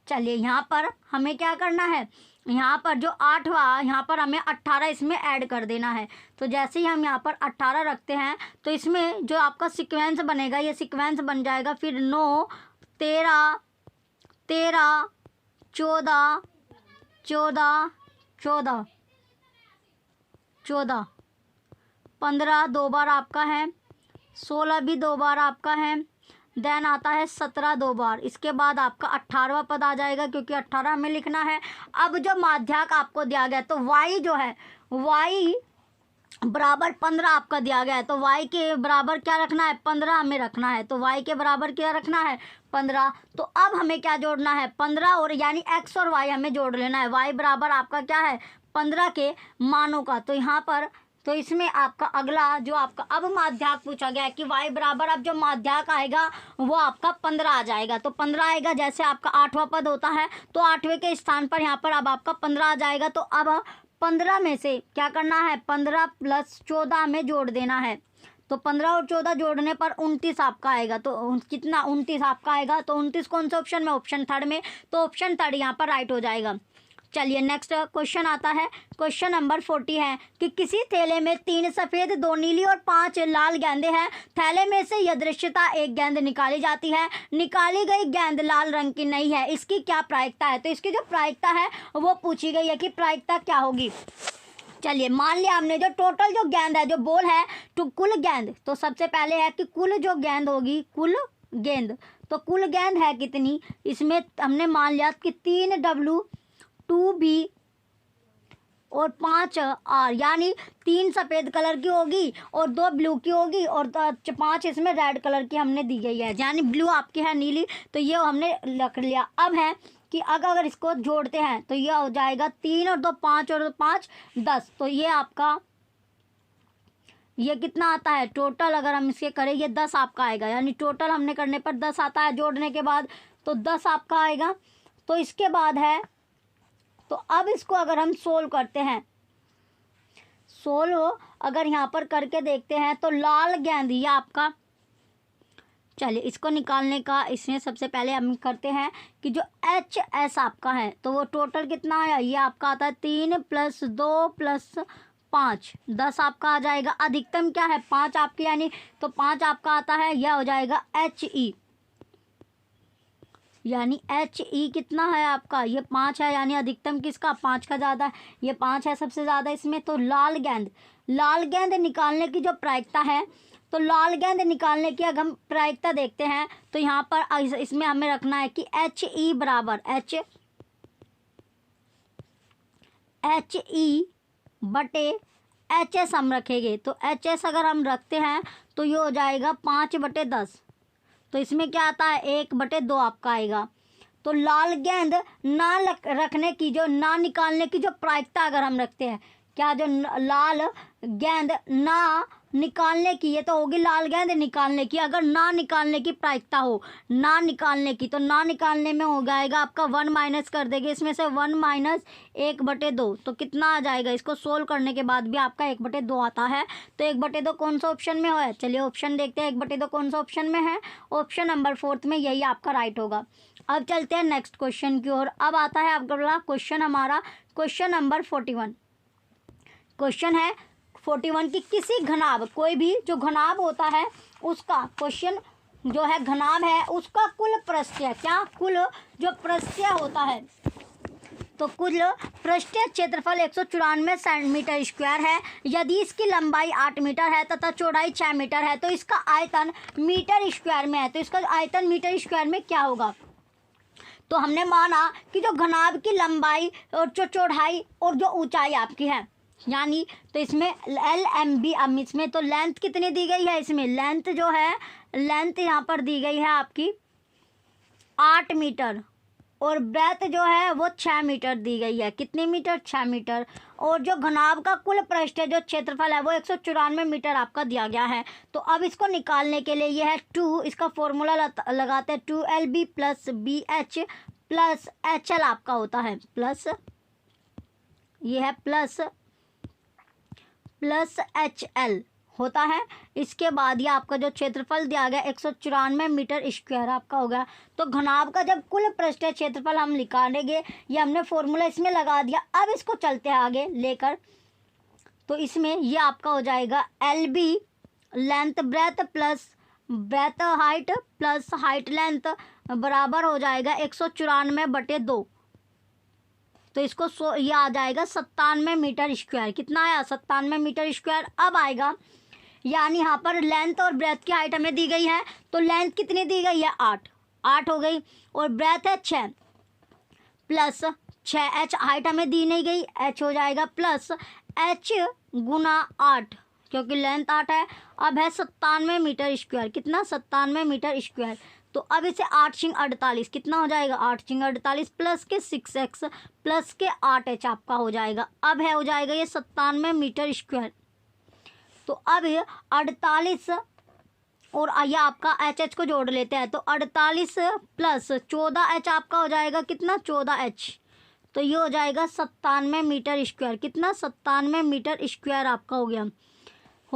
चलिए यहाँ पर हमें क्या करना है, यहाँ पर जो 8वां, यहाँ पर हमें 18 इसमें ऐड कर देना है। तो जैसे ही हम यहाँ पर 18 रखते हैं तो इसमें जो आपका सीक्वेंस बनेगा, ये सीक्वेंस बन जाएगा। फिर 9 13 13 14 14 14 14 15 दो बार आपका है, 16 भी दो बार आपका है, देन आता है 17 दो बार, इसके बाद आपका 18वां पद आ जाएगा क्योंकि 18 हमें लिखना है। अब जो माध्याक आपको दिया गया तो y जो है y बराबर 15 आपका दिया गया है, तो y के बराबर क्या रखना है, 15 हमें रखना है। तो y के बराबर क्या रखना है, 15। तो अब हमें क्या जोड़ना है, 15 और यानी x और y हमें जोड़ लेना है। y बराबर आपका क्या है, 15 के मानों का। तो यहाँ पर तो इसमें आपका अगला जो आपका अब माध्याक पूछा गया है कि y बराबर अब जो माध्याक आएगा वो आपका 15 आ जाएगा। तो 15 आएगा, जैसे आपका 8वां पद होता है तो 8वें के स्थान पर यहाँ पर अब आपका 15 आ जाएगा। तो अब 15 में से क्या करना है, 15 + 14 में जोड़ देना है। तो 15 और 14 जोड़ने पर 29 आपका आएगा। तो कितना, 29 आपका आएगा। तो 29 कौन से ऑप्शन में, ऑप्शन थर्ड में। तो ऑप्शन थर्ड यहाँ पर राइट हो जाएगा। चलिए नेक्स्ट क्वेश्चन आता है, क्वेश्चन नंबर 40 है कि किसी थैले में 3 सफ़ेद 2 नीली और 5 लाल गेंदें हैं। थैले में से यदृच्छता एक गेंद निकाली जाती है, निकाली गई गेंद लाल रंग की नहीं है, इसकी क्या प्रायिकता है। तो इसकी जो प्रायिकता है वो पूछी गई है कि प्रायिकता क्या होगी। चलिए मान लिया हमने जो टोटल जो गेंद है, जो बॉल है तो कुल गेंद, तो सबसे पहले है कि कुल जो गेंद होगी, कुल गेंद, तो कुल गेंद है कितनी, इसमें हमने मान लिया कि 3W 2B और 5R, यानी 3 सफ़ेद कलर की होगी और 2 ब्लू की होगी और 5 इसमें रेड कलर की हमने दी गई है, यानी ब्लू आपकी है नीली। तो ये हमने रख लिया। अब है कि अगर इसको जोड़ते हैं तो ये हो जाएगा 3 और 2 5 और 2 5 10। तो ये आपका ये कितना आता है टोटल, अगर हम इसके करें ये 10 आपका आएगा, यानी टोटल हमने करने पर 10 आता है जोड़ने के बाद, तो 10 आपका आएगा। तो इसके बाद है, तो अब इसको अगर हम सोल्व करते हैं, सोल्व अगर यहाँ पर करके देखते हैं तो लाल गेंद ये आपका, चलिए इसको निकालने का इसमें सबसे पहले हम करते हैं कि जो HS आपका है तो वो टोटल कितना है, ये आपका आता है 3 + 2 + 5 10 आपका आ जाएगा। अधिकतम क्या है 5 आपकी, यानी तो 5 आपका आता है, यह हो जाएगा HE, यानी HE कितना है आपका, ये 5 है, यानी अधिकतम किसका 5 का ज़्यादा है, ये 5 है सबसे ज़्यादा इसमें। तो लाल गेंद निकालने की जो प्रायिकता है, तो लाल गेंद निकालने की अगर हम प्रायिकता देखते हैं तो यहाँ पर इसमें हमें रखना है कि HE बराबर HE बटे HS हम रखेंगे। तो HS अगर हम रखते हैं तो ये हो जाएगा 5/10। तो इसमें क्या आता है 1/2 आपका आएगा। तो लाल गेंद ना रखने की जो ना निकालने की जो प्रायिकता अगर हम रखते हैं, क्या जो लाल गेंद ना निकालने की, ये तो होगी लाल गेंद निकालने की, अगर ना निकालने की प्रायिकता हो, ना निकालने की, तो ना निकालने में हो जाएगा आपका 1 माइनस कर देंगे इसमें से 1 - 1/2। तो कितना आ जाएगा, इसको सोल्व करने के बाद भी आपका 1/2 आता है। तो 1/2 कौन सा ऑप्शन में है, चलिए ऑप्शन देखते हैं 1/2 कौन सा ऑप्शन में है, ऑप्शन नंबर 4 में, यही आपका राइट होगा। अब चलते हैं नेक्स्ट क्वेश्चन की ओर। अब आता है अगला क्वेश्चन हमारा, क्वेश्चन नंबर 41। क्वेश्चन है 41 की किसी घनाभ, कोई भी जो घनाभ होता है उसका, क्वेश्चन जो है घनाभ है उसका कुल पृष्ठीय, क्या कुल जो पृष्ठीय होता है, तो कुल पृष्ठीय क्षेत्रफल 194 सेंटीमीटर स्क्वायर है। यदि इसकी लंबाई 8 मीटर है तथा चौड़ाई 6 मीटर है तो इसका आयतन मीटर स्क्वायर में है। तो इसका आयतन मीटर स्क्वायर में क्या होगा। तो हमने माना कि जो घनाभ की लंबाई और जो चौड़ाई और जो ऊंचाई आपकी है, यानी तो इसमें LMB, अब इसमें तो लेंथ कितनी दी गई है, इसमें लेंथ जो है, लेंथ यहाँ पर दी गई है आपकी 8 मीटर और ब्रेथ जो है वो 6 मीटर दी गई है। कितनी मीटर, 6 मीटर। और जो घनाभ का कुल पृष्ठ है जो क्षेत्रफल है वो 194 मीटर आपका दिया गया है। तो अब इसको निकालने के लिए ये है 2, इसका फॉर्मूला लगाते हैं 2LB + BH + HL आपका होता है, प्लस ये है प्लस HL होता है। इसके बाद ये आपका जो क्षेत्रफल दिया गया 194 मीटर स्क्वायर आपका हो गया। तो घनाभ का जब कुल पृष्ठीय क्षेत्रफल हम निकालेंगे, ये हमने फॉर्मूला इसमें लगा दिया। अब इसको चलते हैं आगे लेकर, तो इसमें ये आपका हो जाएगा LB length breadth plus breadth height plus height length बराबर हो जाएगा 194/2। तो इसको ये आ जाएगा 97 मीटर स्क्वायर। कितना आया? 97 मीटर स्क्वायर। अब आएगा, यानी यहाँ पर लेंथ और ब्रेथ की हाइट हमें दी गई है, तो लेंथ कितनी दी गई है? 8 हो गई, और ब्रेथ है 6 प्लस 6 h हाइट हमें दी नहीं गई, h हो जाएगा प्लस h गुना 8, क्योंकि लेंथ 8 है। अब है 97 मीटर स्क्वायर। कितना? 97 मीटर स्क्वायर। तो अब इसे 8 × 48 कितना हो जाएगा? 8 × 48 प्लस के 6x प्लस के 8h आपका हो जाएगा। अब है हो जाएगा ये 97 मीटर स्क्वायर। तो अब 48 और ये आपका HH को जोड़ लेते हैं, तो 48 प्लस 14h आपका हो जाएगा कितना? 14h। तो ये हो जाएगा 97 मीटर स्क्वायर। कितना? 97 मीटर स्क्वायर आपका हो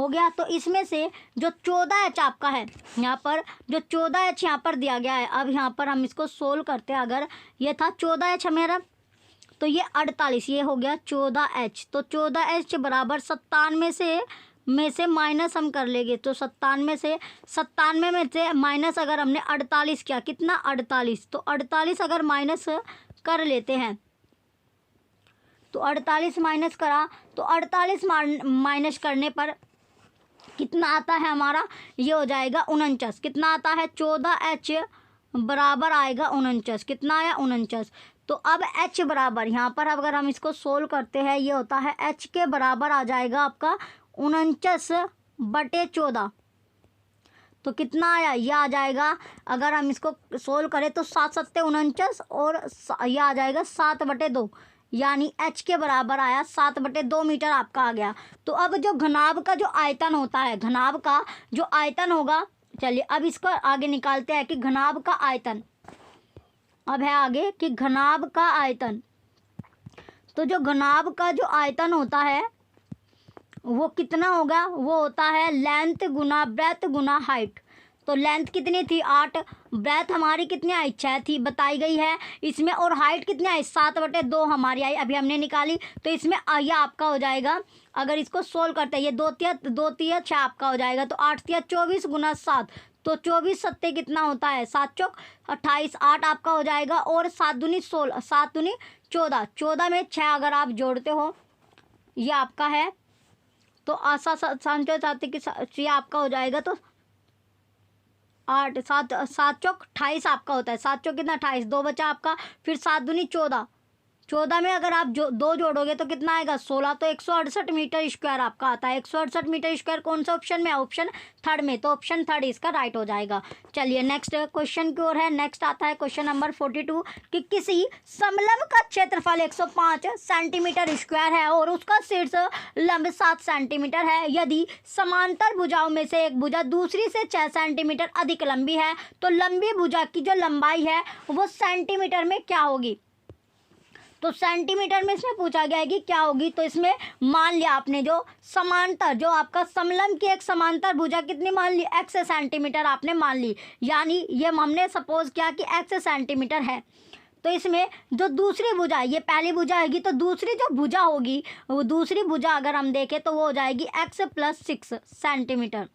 गया। तो इसमें से जो 14h आपका है यहाँ पर, जो 14h यहाँ पर दिया गया है, अब यहाँ पर हम इसको सोल्व करते हैं। अगर ये था 14h मेरा, तो ये 48, ये हो गया 14h। तो 14h बराबर 97 में से माइनस हम कर लेंगे, तो 97 में से माइनस अगर हमने 48 किया, कितना? 48। तो 48 अगर माइनस कर लेते हैं, तो 48 माइनस करा, तो 48 माइनस करने पर कितना आता है हमारा? ये हो जाएगा 49। कितना आता है? 14h बराबर आएगा 49। कितना आया? 49। तो अब h बराबर यहाँ पर अगर हम इसको सोल्व करते हैं, ये होता है h के बराबर आ जाएगा आपका 49/14। तो कितना आया? ये आ जाएगा, अगर हम इसको सोल्व करें तो 7 × 7 = 49, और ये आ जाएगा 7/2, यानी h के बराबर आया 7/2 मीटर आपका आ गया। तो अब जो घनाभ का जो आयतन होता है, घनाभ का जो आयतन होगा, चलिए अब इसको आगे निकालते हैं कि घनाभ का आयतन। अब है आगे कि घनाभ का आयतन। तो जो घनाभ का जो आयतन होता है वो कितना होगा? वो होता है लेंथ गुना ब्रेथ गुना हाइट। तो लेंथ कितनी थी? 8, ब्रेथ हमारी कितनी आई? 6 थी, बताई गई है इसमें, और हाइट कितनी आई? 7/2 हमारी आई, अभी हमने निकाली। तो इसमें ये आपका हो जाएगा, अगर इसको सोल्व करते हैं, ये 2 6 आपका हो जाएगा, तो 8 × 24 गुना 7, तो 24 7 कितना होता है? 7 चौक 28, 8 आपका हो जाएगा, और 7 दूनी 16, 7 दूनी 14, 14 में 6 अगर आप जोड़ते हो, ये आपका है, तो आशा 7 की ये आपका हो जाएगा, तो 8 7 चौक 28 आपका होता है। 7 चौक कितना? 28, 2 बचा आपका, फिर 7 दूनी 14, 14 में अगर आप 2 जोड़ोगे तो कितना आएगा? 16। तो 168 मीटर स्क्वायर आपका आता है। 168 मीटर स्क्वायर कौन सा ऑप्शन में है? ऑप्शन 3 में, तो ऑप्शन 3 इसका राइट हो जाएगा। चलिए नेक्स्ट क्वेश्चन की ओर है। नेक्स्ट आता है क्वेश्चन नंबर 42 कि किसी समलंब का क्षेत्रफल 105 सेंटीमीटर स्क्वायर है और उसका शीर्ष लंब 7 सेंटीमीटर है। यदि समांतर भुजाओं में से एक भुजा दूसरी से 6 सेंटीमीटर अधिक लंबी है, तो लंबी भुजा की जो लंबाई है वो सेंटीमीटर में क्या होगी? तो सेंटीमीटर में इसमें पूछा गया है कि क्या होगी। तो इसमें मान लिया आपने, जो समांतर, जो आपका समलंब की एक समांतर भुजा कितनी मान ली? x सेंटीमीटर आपने मान ली, यानी ये हमने सपोज किया कि x सेंटीमीटर है। तो इसमें जो दूसरी भुजा, ये पहली भुजा आएगी, तो दूसरी जो भुजा होगी, वो दूसरी भुजा अगर हम देखें तो वो हो जाएगी x + 6 सेंटीमीटर।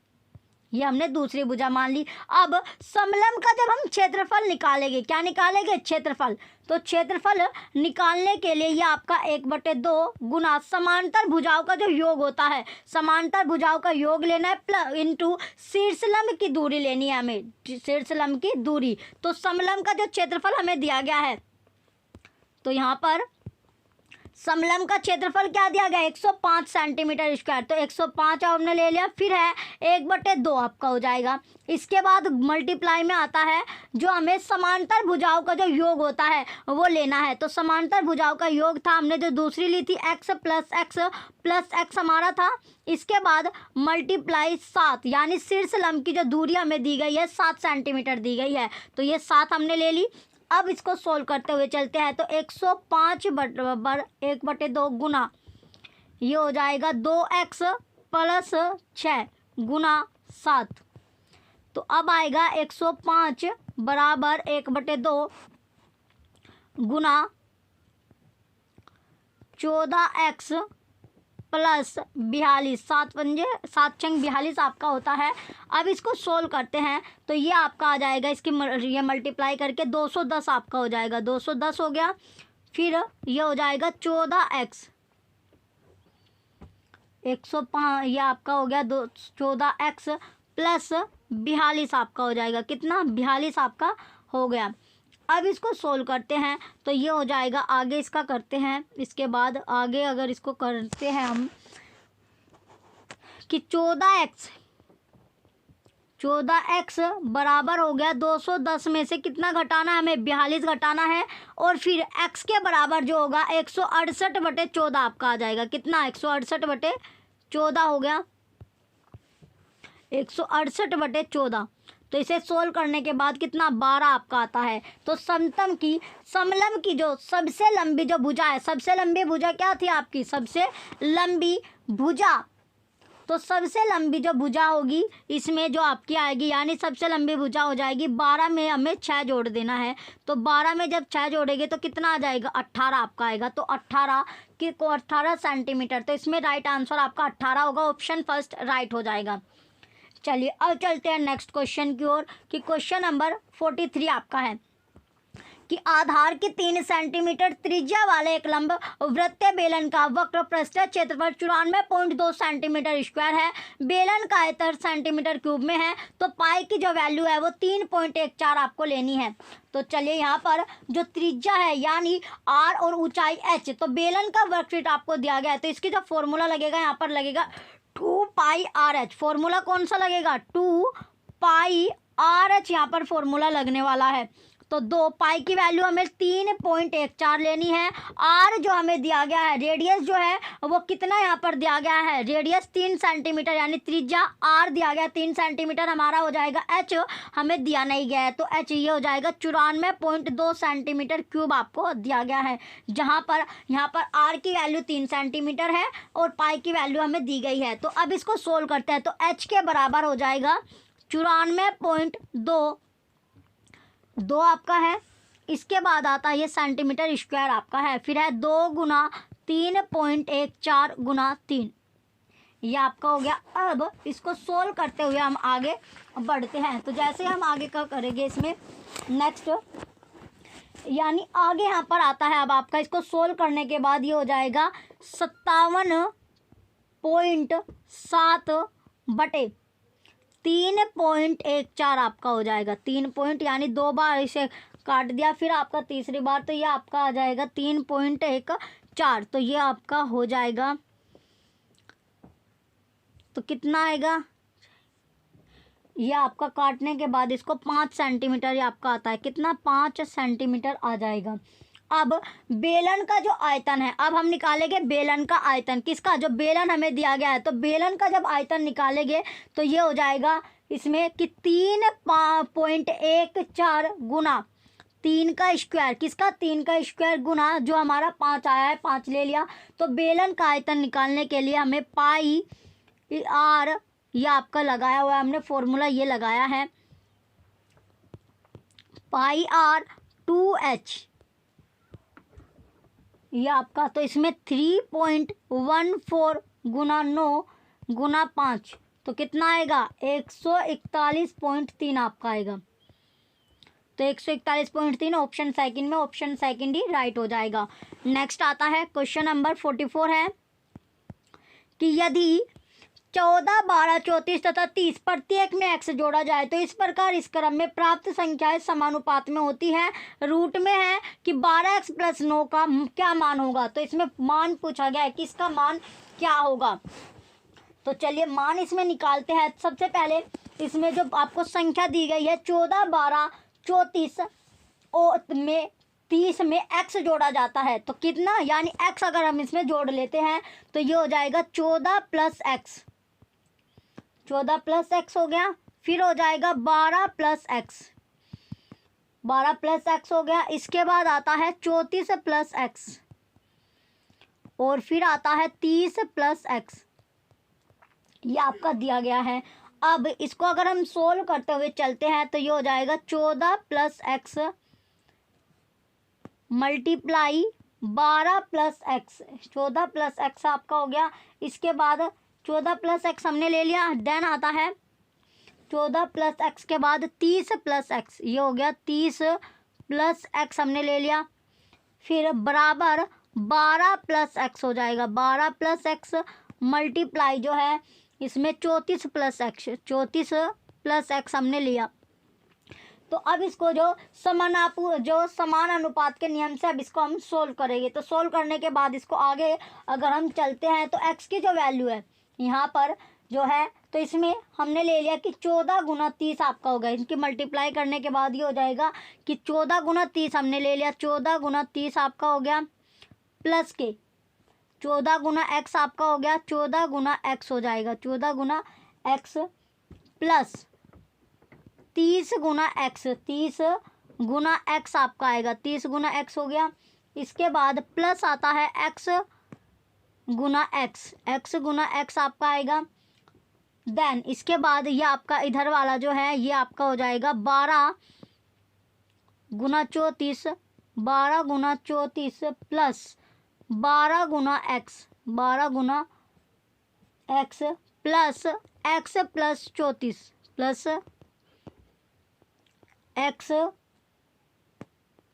ये हमने दूसरी भुजा मान ली। अब समलंब का जब हम क्षेत्रफल निकालेंगे, क्या निकालेंगे? क्षेत्रफल। तो क्षेत्रफल निकालने के लिए ये आपका 1/2 गुना समांतर भुजाओं का जो योग होता है, समांतर भुजाओं का योग लेना है, प्लस इंटू शीर्षलंब की दूरी लेनी है हमें, शीर्षलंब की दूरी। तो समलंब का जो क्षेत्रफल हमें दिया गया है, तो यहाँ पर समलंब का क्षेत्रफल क्या दिया गया? 105 सेंटीमीटर स्क्वायर। तो 105 हमने ले लिया, फिर है 1/2 आपका हो जाएगा। इसके बाद मल्टीप्लाई में आता है जो हमें समांतर भुजाओं का जो योग होता है वो लेना है। तो समांतर भुजाओं का योग था, हमने जो दूसरी ली थी x + x हमारा था। इसके बाद मल्टीप्लाई 7, यानी शीर्षलंब की जो दूरी हमें दी गई है 7 सेंटीमीटर दी गई है, तो ये 7 हमने ले ली। अब इसको सोल्व करते हुए चलते हैं, तो 105 बराबर 1/2 गुना, ये हो जाएगा 2x + 6 गुना 7। तो अब आएगा 105 बराबर 1/2 गुना 14x + 42, 7 पंजे 7 छंग 42 आपका होता है। अब इसको सोल्व करते हैं तो ये आपका आ जाएगा, इसकी ये मल्टीप्लाई करके 210 आपका हो जाएगा। 210 हो गया, फिर ये हो जाएगा 14x 105, ये आपका हो गया 14x प्लस 42 आपका हो जाएगा कितना, 42 आपका हो गया। अब इसको सोल्व करते हैं तो ये हो जाएगा, आगे इसका करते हैं, इसके बाद आगे अगर इसको करते हैं हम कि 14x बराबर हो गया 210 में से कितना घटाना है हमें, 42 घटाना है, और फिर x के बराबर जो होगा 168/14 आपका आ जाएगा कितना, 168/14 हो गया, 168/14। तो इसे सोल्व करने के बाद कितना, 12 आपका आता है। तो समलंब की जो सबसे लंबी जो भुजा है, सबसे लंबी भुजा क्या थी आपकी, सबसे लंबी भुजा, तो सबसे लंबी जो भुजा होगी इसमें जो आपकी आएगी, यानी सबसे लंबी भुजा हो जाएगी 12 में हमें 6 जोड़ देना है। तो 12 में जब 6 जोड़ेंगे तो कितना आ जाएगा, 18 आपका आएगा। तो 18 सेंटीमीटर, तो इसमें राइट आंसर आपका 18 होगा, ऑप्शन फर्स्ट राइट हो जाएगा। चलिए अब चलते हैं नेक्स्ट क्वेश्चन की ओर, कि क्वेश्चन नंबर 43 आपका है कि आधार की 3 सेंटीमीटर त्रिज्या वाले एक लंब वृत्तीय बेलन का वक्र पृष्ठ क्षेत्रफल 94.2 सेंटीमीटर स्क्वायर है, बेलन का आयतन सेंटीमीटर क्यूब में है, तो पाई की जो वैल्यू है वो 3.14 आपको लेनी है। तो चलिए यहाँ पर जो त्रिज्या है यानी r और ऊंचाई h, तो बेलन का वर्कशीट आपको दिया गया है, तो इसकी जो फॉर्मूला लगेगा यहाँ पर लगेगा 2πRh। फॉर्मूला कौन सा लगेगा, 2πRh यहाँ पर फॉर्मूला लगने वाला है। तो 2 पाई की वैल्यू हमें 3.14 लेनी है। आर जो हमें दिया गया है, रेडियस जो है वो कितना यहाँ पर दिया गया है, रेडियस 3 सेंटीमीटर, यानी त्रिज्या आर दिया गया 3 सेंटीमीटर, हमारा हो जाएगा एच हमें दिया नहीं गया है, तो एच ये हो जाएगा 94.2 सेंटीमीटर क्यूब आपको दिया गया है, जहाँ पर यहाँ पर आर की वैल्यू 3 सेंटीमीटर है और पाई की वैल्यू हमें दी गई है। तो अब इसको सोल्व करते हैं, तो एच के बराबर हो जाएगा 94.2 आपका है। इसके बाद आता है ये सेंटीमीटर स्क्वायर आपका है, फिर है 2 गुना 3.14 गुना 3, ये आपका हो गया। अब इसको सोल्व करते हुए हम आगे बढ़ते हैं, तो जैसे हम आगे का करेंगे इसमें नेक्स्ट, यानी आगे यहाँ पर आता है अब आपका, इसको सोल्व करने के बाद ये हो जाएगा 57.7/3.14 आपका हो जाएगा। 3 पॉइंट यानी 2 बार इसे काट दिया, फिर आपका तीसरी बार, तो ये आपका आ जाएगा 3.14, तो ये आपका हो जाएगा, तो कितना आएगा, ये आपका काटने के बाद इसको 5 सेंटीमीटर ये आपका आता है, कितना 5 सेंटीमीटर आ जाएगा। अब बेलन का जो आयतन है, अब हम निकालेंगे बेलन का आयतन, किसका, जो बेलन हमें दिया गया है, तो बेलन का जब आयतन निकालेंगे तो ये हो जाएगा इसमें कि 3.14 गुना 3 का स्क्वायर, किसका 3 का स्क्वायर गुना जो हमारा 5 आया है, 5 ले लिया। तो बेलन का आयतन निकालने के लिए हमें पाई आर, ये आपका लगाया हुआ है हमने फॉर्मूला, ये लगाया है पाई आर 2h, ये आपका, तो इसमें 3.14 गुना 9 गुना 5, तो कितना आएगा 141.3 आपका आएगा। तो 141.3 ऑप्शन सेकंड में, ऑप्शन सेकंड ही राइट हो जाएगा। नेक्स्ट आता है क्वेश्चन नंबर 44 है कि यदि 14, 12, 34 तथा 30 प्रत्येक में x जोड़ा जाए तो इस प्रकार इस क्रम में प्राप्त संख्याएं समानुपात में होती है। रूट में है कि 12x प्लस 9 का क्या मान होगा, तो इसमें मान पूछा गया है कि इसका मान क्या होगा। तो चलिए मान इसमें निकालते हैं। सबसे पहले इसमें जो आपको संख्या दी गई है 14, 12, 34 में 30 में x जोड़ा जाता है, तो कितना, यानी x अगर हम इसमें जोड़ लेते हैं तो ये हो जाएगा 14 प्लस x, 14 प्लस x हो गया, फिर हो जाएगा 12 प्लस x, 12 प्लस x हो गया। इसके बाद आता है 34 प्लस x, और फिर आता है 30 प्लस x, ये आपका दिया गया है। अब इसको अगर हम सोल्व करते हुए चलते हैं तो ये हो जाएगा 14 plus x multiply 12 plus x, 14 plus x आपका हो गया। इसके बाद 14 प्लस x हमने ले लिया, देन आता है 14 प्लस x के बाद 30 प्लस x, ये हो गया 30 प्लस x हमने ले लिया। फिर बराबर 12 प्लस एक्स हो जाएगा। 12 प्लस एक्स मल्टीप्लाई जो है इसमें 34 प्लस एक्स, 34 प्लस एक्स हमने लिया। तो अब इसको जो समान अनुपात के नियम से अब इसको हम सोल्व करेंगे। तो सोल्व करने के बाद इसको आगे अगर हम चलते हैं तो एक्स की जो वैल्यू है यहाँ पर जो है, तो इसमें हमने ले लिया कि 14 गुना 30 आपका हो गया। इनकी मल्टीप्लाई करने के बाद ये हो जाएगा कि 14 गुना 30 हमने ले लिया, 14 गुना 30 आपका हो गया प्लस के 14 गुना एक्स आपका हो गया, 14 गुना एक्स हो जाएगा, 14 गुना एक्स प्लस 30 गुना एक्स, 30 गुना एक्स आपका आएगा, 30 गुना एक्स हो गया। इसके बाद प्लस आता है एक्स गुना एक्स, एक्स गुना एक्स आपका आएगा। देन इसके बाद ये आपका इधर वाला जो है ये आपका हो जाएगा 12 गुना 34, 12 गुना 34 प्लस 12 गुना एक्स, 12 गुना x plus x plus 34 plus x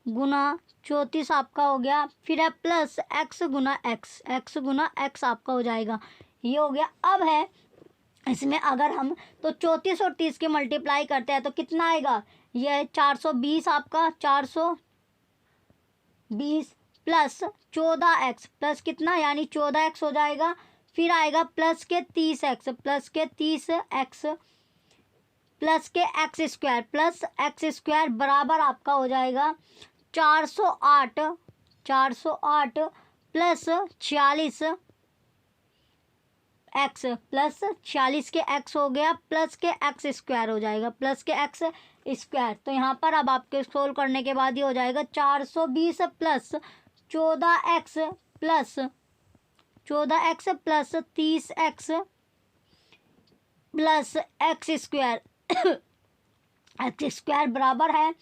गुना 34 आपका हो गया। फिर है प्लस एक्स गुना एक्स, एक्स गुना एक्स आपका हो जाएगा। ये हो गया। अब है इसमें अगर हम तो 34 और 30 की मल्टीप्लाई करते हैं तो कितना आएगा, ये 420 आपका, 420 प्लस 14x प्लस कितना यानी 14x हो जाएगा। फिर आएगा प्लस के 30x, प्लस के 30x प्लस के x square, plus X square बराबर आपका हो जाएगा 408, 408 प्लस 46 एक्स, प्लस 46 के एक्स हो गया प्लस के एक्स स्क्वायर हो जाएगा, प्लस के एक्स स्क्वायर। तो यहाँ पर अब आपके सोल्व करने के बाद ये हो जाएगा 420 plus 14x plus 14x plus 30x plus X square, x square बराबर है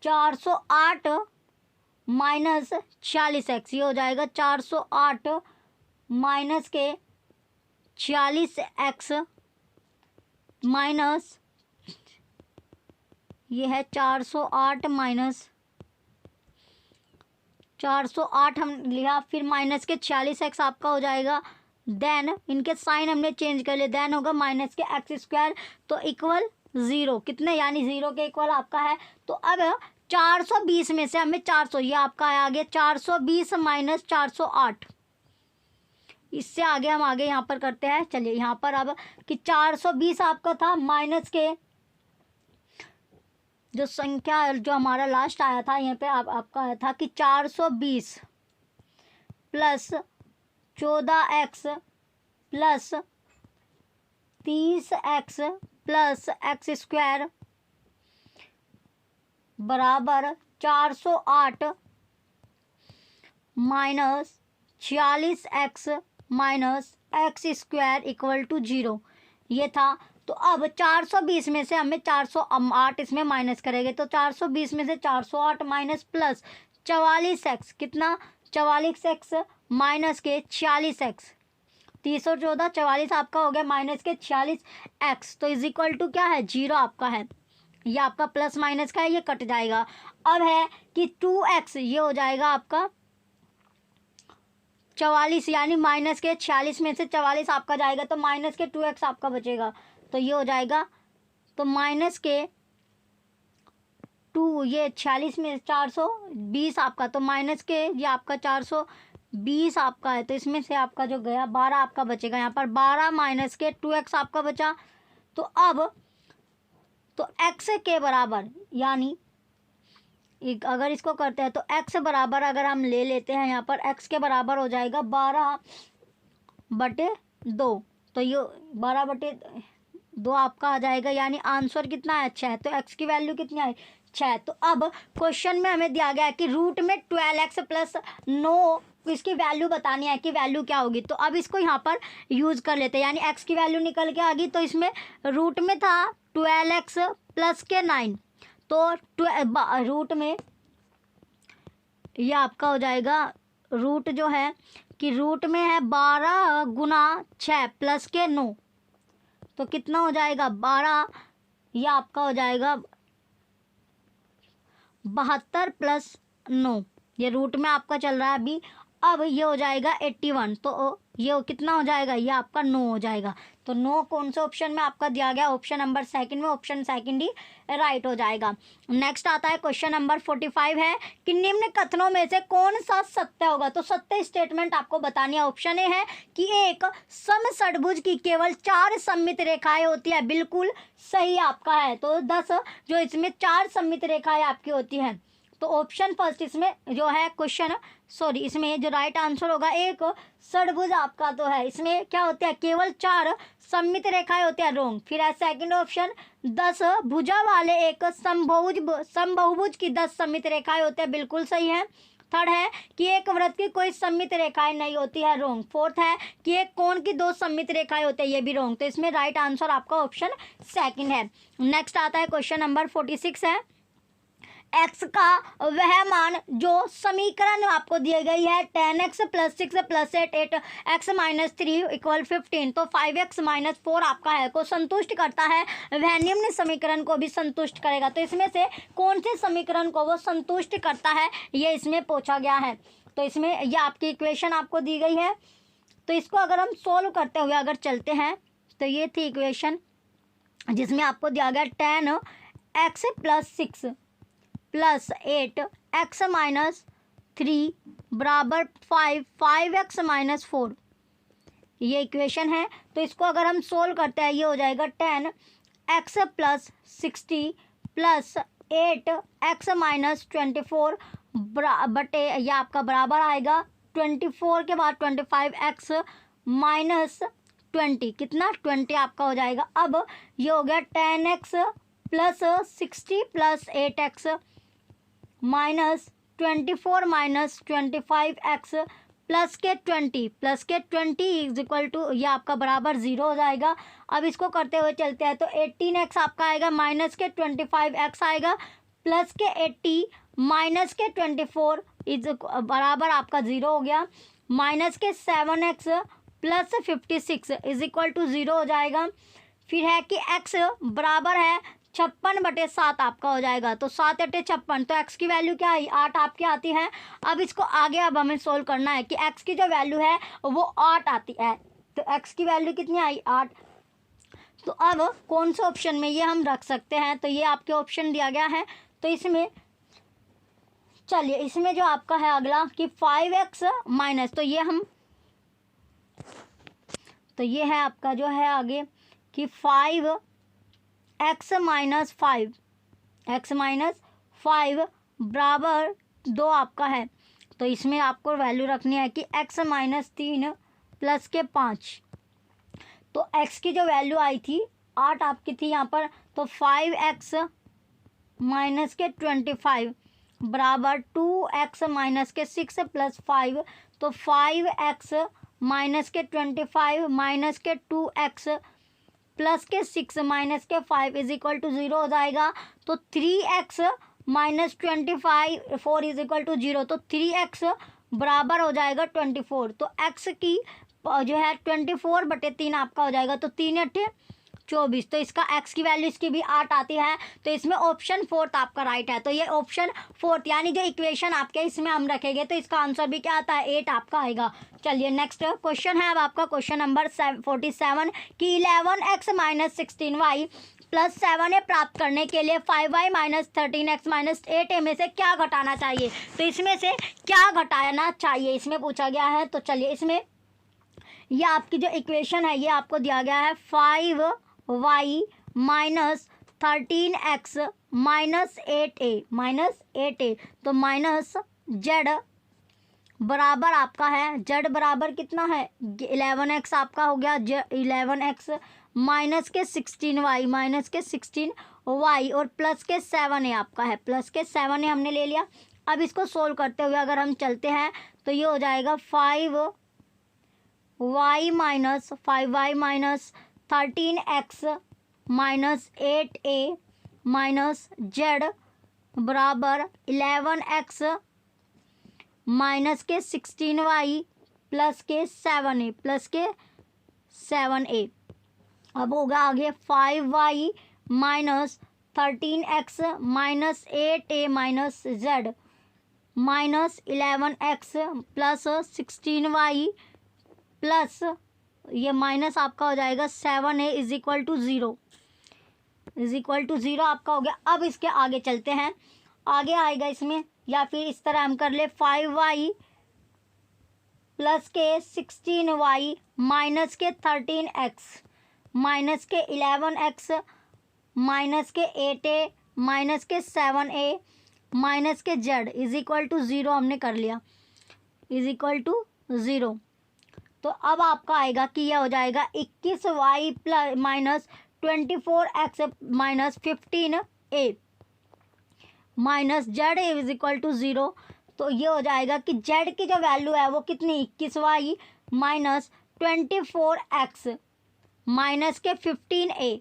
408 माइनस 46x, ये हो जाएगा 408 माइनस के 46x माइनस ये है 408 माइनस 408 हम लिया, फिर माइनस के 46x आपका हो जाएगा। देन इनके साइन हमने चेंज कर लिए, देन होगा माइनस के एक्स स्क्वायर तो इक्वल 0, कितने यानी 0 के इक्वल आपका है। तो अब 420 में से हमें 400, ये आपका है आगे 420 माइनस 408, इससे आगे हम आगे यहाँ पर करते हैं। चलिए यहाँ पर अब कि 420 आपका था माइनस के जो संख्या जो हमारा लास्ट आया था यहाँ पे आपका आया था कि 420 plus 14x plus 30x plus X square बराबर 408 minus 46x minus X square equal to 0 ये था। तो अब 420 में से हमें 408 इसमें माइनस करेंगे, तो 420 में से 408 माइनस प्लस 44x, कितना 44x माइनस के 46x, 30 और 14 44 आपका हो गया माइनस के 46x, तो इज इक्वल टू क्या है 0 आपका है। ये आपका प्लस माइनस का है, ये कट जाएगा। अब है कि 2x, ये हो जाएगा आपका 44 यानी माइनस के 46 में से 44 आपका जाएगा तो माइनस के 2x आपका बचेगा, तो ये हो जाएगा तो माइनस के 2, ये 46 में 420 आपका, तो माइनस के ये आपका 420 आपका है, तो इसमें से आपका जो गया 12 आपका बचेगा। यहाँ पर 12 माइनस के 2x आपका बचा। तो अब तो x के बराबर यानी अगर इसको करते हैं तो x बराबर अगर हम ले लेते हैं यहाँ पर x के बराबर हो जाएगा 12/2, तो ये 12/2 आपका आ जाएगा, यानी आंसर कितना है 6, तो x की वैल्यू कितनी आई 6। तो अब क्वेश्चन में हमें दिया गया है कि रूट में 12x प्लस 9 इसकी वैल्यू बतानी है कि वैल्यू क्या होगी। तो अब इसको यहाँ पर यूज़ कर लेते हैं, यानी x की वैल्यू निकल के आ गई। तो इसमें रूट में था 12x प्लस के 9, तो रूट में ये आपका हो जाएगा, रूट जो है कि रूट में है 12 गुना 6 प्लस के 9, तो कितना हो जाएगा 12, ये आपका हो जाएगा 72 प्लस 9, ये रूट में आपका चल रहा है अभी। अब ये हो जाएगा 81, तो ये कितना हो जाएगा, ये आपका 9 हो जाएगा। तो 9 कौन से ऑप्शन में आपका दिया गया, ऑप्शन नंबर सेकंड में, ऑप्शन सेकंड ही राइट हो जाएगा। नेक्स्ट आता है क्वेश्चन नंबर 45 है कि निम्न कथनों में से कौन सा सत्य होगा। तो सत्य स्टेटमेंट आपको बतानी है। ऑप्शन ए है कि एक समषड्भुज की केवल 4 सममित रेखाएं होती है, बिल्कुल सही आपका है। तो 10 जो इसमें 4 सममित रेखाएं आपकी होती हैं। तो ऑप्शन फर्स्ट इसमें जो है क्वेश्चन, सॉरी इसमें जो राइट आंसर होगा, एक षड्भुज आपका तो है, इसमें क्या होता है, केवल 4 सममित रेखाएं होती है, रोंग। फिर है सेकंड ऑप्शन, 10 भुजा वाले एक समबाहुभुज की 10 सममित रेखाएं होती है, बिल्कुल सही है। थर्ड है कि एक वृत्त की कोई सममित रेखाएं नहीं होती है, रोंग। फोर्थ है कि एक कोण की 2 सममित रेखाएं होती है, ये भी रोंग। तो इसमें राइट आंसर आपका ऑप्शन सेकंड है। नेक्स्ट आता है क्वेश्चन नंबर 46 है, x का वह मान जो समीकरण आपको दिए गई है 10x + 6 + 8 8x - 3 = 15, तो 5x - 4 आपका है को संतुष्ट करता है, वह निम्न समीकरण को भी संतुष्ट करेगा। तो इसमें से कौन से समीकरण को वो संतुष्ट करता है, ये इसमें पूछा गया है। तो इसमें ये आपकी इक्वेशन आपको दी गई है। तो इसको अगर हम सोल्व करते हुए अगर चलते हैं, तो ये थी इक्वेशन जिसमें आपको दिया गया 10x + 6 + 8x - 3 बराबर 5x - 4, ये इक्वेशन है। तो इसको अगर हम सोल्व करते हैं, ये हो जाएगा 10x + 60 + 8x - 24 बटे ये आपका बराबर आएगा 24 के बाद 25x - 20, कितना 20 आपका हो जाएगा। अब ये हो गया 10x + 60 + 8x -24 - 25x +20 = ये आपका बराबर 0 हो जाएगा। अब इसको करते हुए चलते हैं, तो 18x आपका आएगा, -25x आएगा, +80 -24 बराबर आपका 0 हो गया, -7x +56 = 0 हो जाएगा। फिर है कि x बराबर है 56/7 आपका हो जाएगा, तो 7 × 56, तो x की वैल्यू क्या आई, 8 आपकी आती है। अब इसको आगे अब हमें सोल्व करना है कि x की जो वैल्यू है वो 8 आती है। तो x की वैल्यू कितनी आई, 8। तो अब कौन से ऑप्शन में ये हम रख सकते हैं, तो ये आपके ऑप्शन दिया गया है। तो इसमें चलिए, इसमें जो आपका है अगला कि 5x माइनस, तो ये हम, तो ये है आपका जो है आगे कि 5x - 5 बराबर 2 आपका है। तो इसमें आपको वैल्यू रखनी है कि x - 3 + के 5, तो x की जो वैल्यू आई थी 8 आपकी थी यहाँ पर, तो 5x - के 25 बराबर 2x - के 6 + 5, तो 5x - के 25 - के 2x + के 6 - के 5 = 0 हो जाएगा। तो 3x - 25 4 = 0, तो 3x बराबर हो जाएगा 24। तो x की जो है 24/3 आपका हो जाएगा, तो 3 × 8 = 24, तो इसका x की वैल्यू इसकी भी 8 आती है। तो इसमें ऑप्शन फोर्थ आपका राइट है। तो ये ऑप्शन फोर्थ यानी जो इक्वेशन आपके इसमें हम रखेंगे, तो इसका आंसर भी क्या आता है, 8 आपका आएगा। चलिए नेक्स्ट क्वेश्चन है अब आपका क्वेश्चन नंबर 47 कि 11x - 16y + 7a प्राप्त करने के लिए 5y - 13x - 8a में से क्या घटाना चाहिए। तो इसमें से क्या घटाना चाहिए इसमें पूछा गया है। तो चलिए, इसमें ये आपकी जो इक्वेशन है ये आपको दिया गया है 5y - 13x - 8a तो माइनस z बराबर आपका है, z बराबर कितना है 11x आपका हो गया, 11x माइनस के 16y और प्लस के 7a आपका है, प्लस के 7a हमने ले लिया। अब इसको सोल्व करते हुए अगर हम चलते हैं, तो ये हो जाएगा 5y - 13x - 8a z बराबर 11x माइनस के 16y प्लस के 7a अब होगा आगे 5y - 13x minus 8a minus z minus 11x plus 16y plus ये माइनस आपका हो जाएगा 7a इज इक्वल टू 0 आपका हो गया। अब इसके आगे चलते हैं, आगे आएगा इसमें, या फिर इस तरह हम कर ले 5y प्लस के 16y माइनस के 13x माइनस के 11x माइनस के 8a माइनस के 7a माइनस के z इज इक्वल टू 0 हमने कर लिया, इज इक्वल टू 0। तो अब आपका आएगा कि यह हो जाएगा 21y plus minus 24x minus 15a minus z is equal to 0। तो ये हो जाएगा कि z की जो वैल्यू है वो कितनी 21y माइनस 24x माइनस के 15a।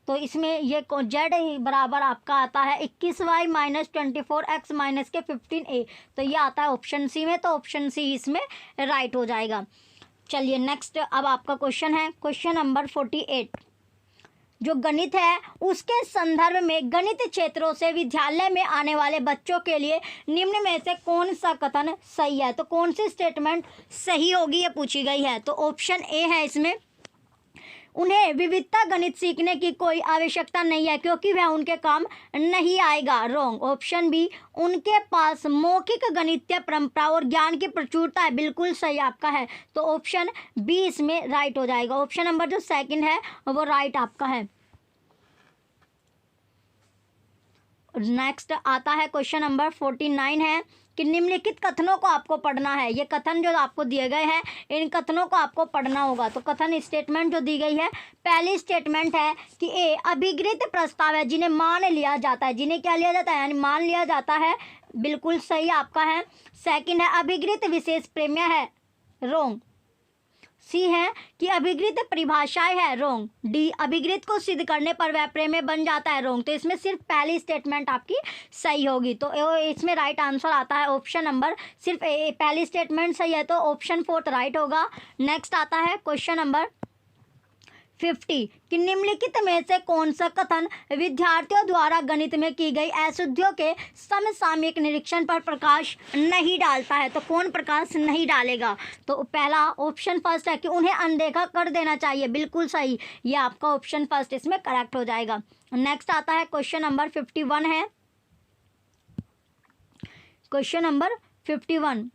तो इसमें ये z बराबर आपका आता है 21y माइनस 24x माइनस के 15a। तो ये आता है ऑप्शन सी में, तो ऑप्शन सी इसमें राइट हो जाएगा। चलिए नेक्स्ट, अब आपका क्वेश्चन है क्वेश्चन नंबर 48। जो गणित है उसके संदर्भ में गणित क्षेत्रों से विद्यालय में आने वाले बच्चों के लिए निम्न में से कौन सा कथन सही है। तो कौन सी स्टेटमेंट सही होगी ये पूछी गई है। तो ऑप्शन ए है इसमें, उन्हें विविधता गणित सीखने की कोई आवश्यकता नहीं है क्योंकि वह उनके काम नहीं आएगा, रॉन्ग। ऑप्शन बी, उनके पास मौखिक गणितीय परंपरा और ज्ञान की प्रचुरता है, बिल्कुल सही आपका है। तो ऑप्शन बी इसमें राइट हो जाएगा। ऑप्शन नंबर जो सेकंड है वो राइट आपका है। नेक्स्ट आता है क्वेश्चन नंबर 49 है कि निम्नलिखित कथनों को आपको पढ़ना है। ये कथन जो आपको दिए गए हैं इन कथनों को आपको पढ़ना होगा। तो कथन स्टेटमेंट जो दी गई है, पहली स्टेटमेंट है कि ए अभिगृहित प्रस्ताव है जिन्हें मान लिया जाता है, जिन्हें क्या लिया जाता है यानी मान लिया जाता है, बिल्कुल सही आपका है। सेकंड है अभिगृहित विशेष प्रेम्य है, रोंग। सी है कि अभिगृहित परिभाषाएं है, रोंग। डी अभिगृहित को सिद्ध करने पर वह प्रेम्य बन जाता है, रोंग। तो इसमें सिर्फ पहली स्टेटमेंट आपकी सही होगी। तो इसमें राइट आंसर आता है ऑप्शन नंबर, सिर्फ पहली स्टेटमेंट सही है तो ऑप्शन 4 राइट होगा। नेक्स्ट आता है क्वेश्चन नंबर 50 कि निम्नलिखित में से कौन सा कथन विद्यार्थियों द्वारा गणित में की गई अशुद्धियों के समसामयिक निरीक्षण पर प्रकाश नहीं डालता है। तो कौन प्रकाश नहीं डालेगा। तो पहला ऑप्शन फर्स्ट है कि उन्हें अनदेखा कर देना चाहिए, बिल्कुल सही, ये आपका ऑप्शन फर्स्ट इसमें करेक्ट हो जाएगा। नेक्स्ट आता है क्वेश्चन नंबर 51 है, क्वेश्चन नंबर 51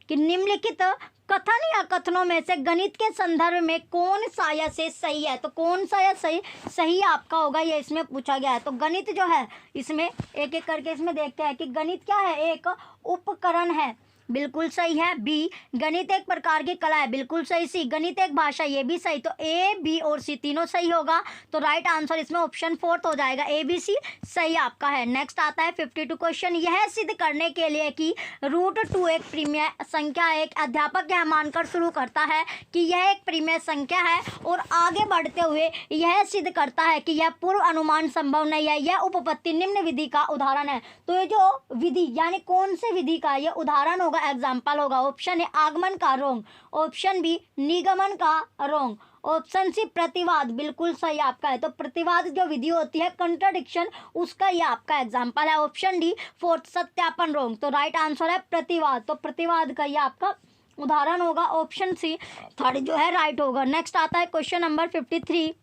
कि निम्नलिखित कथन या कथनों में से गणित के संदर्भ में कौन सा या से सही है। तो कौन सा या सही आपका होगा ये इसमें पूछा गया है। तो गणित जो है इसमें एक एक करके इसमें देखते हैं कि गणित क्या है, एक उपकरण है, बिल्कुल सही है। बी गणित एक प्रकार की कला है, बिल्कुल सही। सी गणित एक भाषा, ये भी सही। तो ए बी और सी तीनों सही होगा। तो राइट आंसर इसमें ऑप्शन 4 हो जाएगा, ए बी सी सही आपका है। नेक्स्ट आता है 52 क्वेश्चन, यह सिद्ध करने के लिए कि √2 एक प्रीमिय संख्या है, एक अध्यापक यह मानकर शुरू करता है कि यह एक प्रीमिय संख्या है और आगे बढ़ते हुए यह सिद्ध करता है कि यह पूर्व अनुमान संभव नहीं है, यह उपपत्ति निम्न विधि का उदाहरण है। तो ये जो विधि यानी कौन से विधि का यह उदाहरण होगा, एग्जाम्पल होगा। ऑप्शन ए आगमन का, रोंग। ऑप्शन बी निगमन का, रोंग। ऑप्शन सी प्रतिवाद, बिल्कुल सही आपका है। तो प्रतिवाद जो विधि होती है कंट्राडिक्शन, उसका ये आपका एग्जाम्पल है। ऑप्शन डी फोर्थ सत्यापन, रोंग। तो राइट आंसर है प्रतिवाद। तो प्रतिवाद का ये आपका उदाहरण होगा। ऑप्शन सी थर्ड जो है राइट होगा। नेक्स्ट आता है क्वेश्चन नंबर 53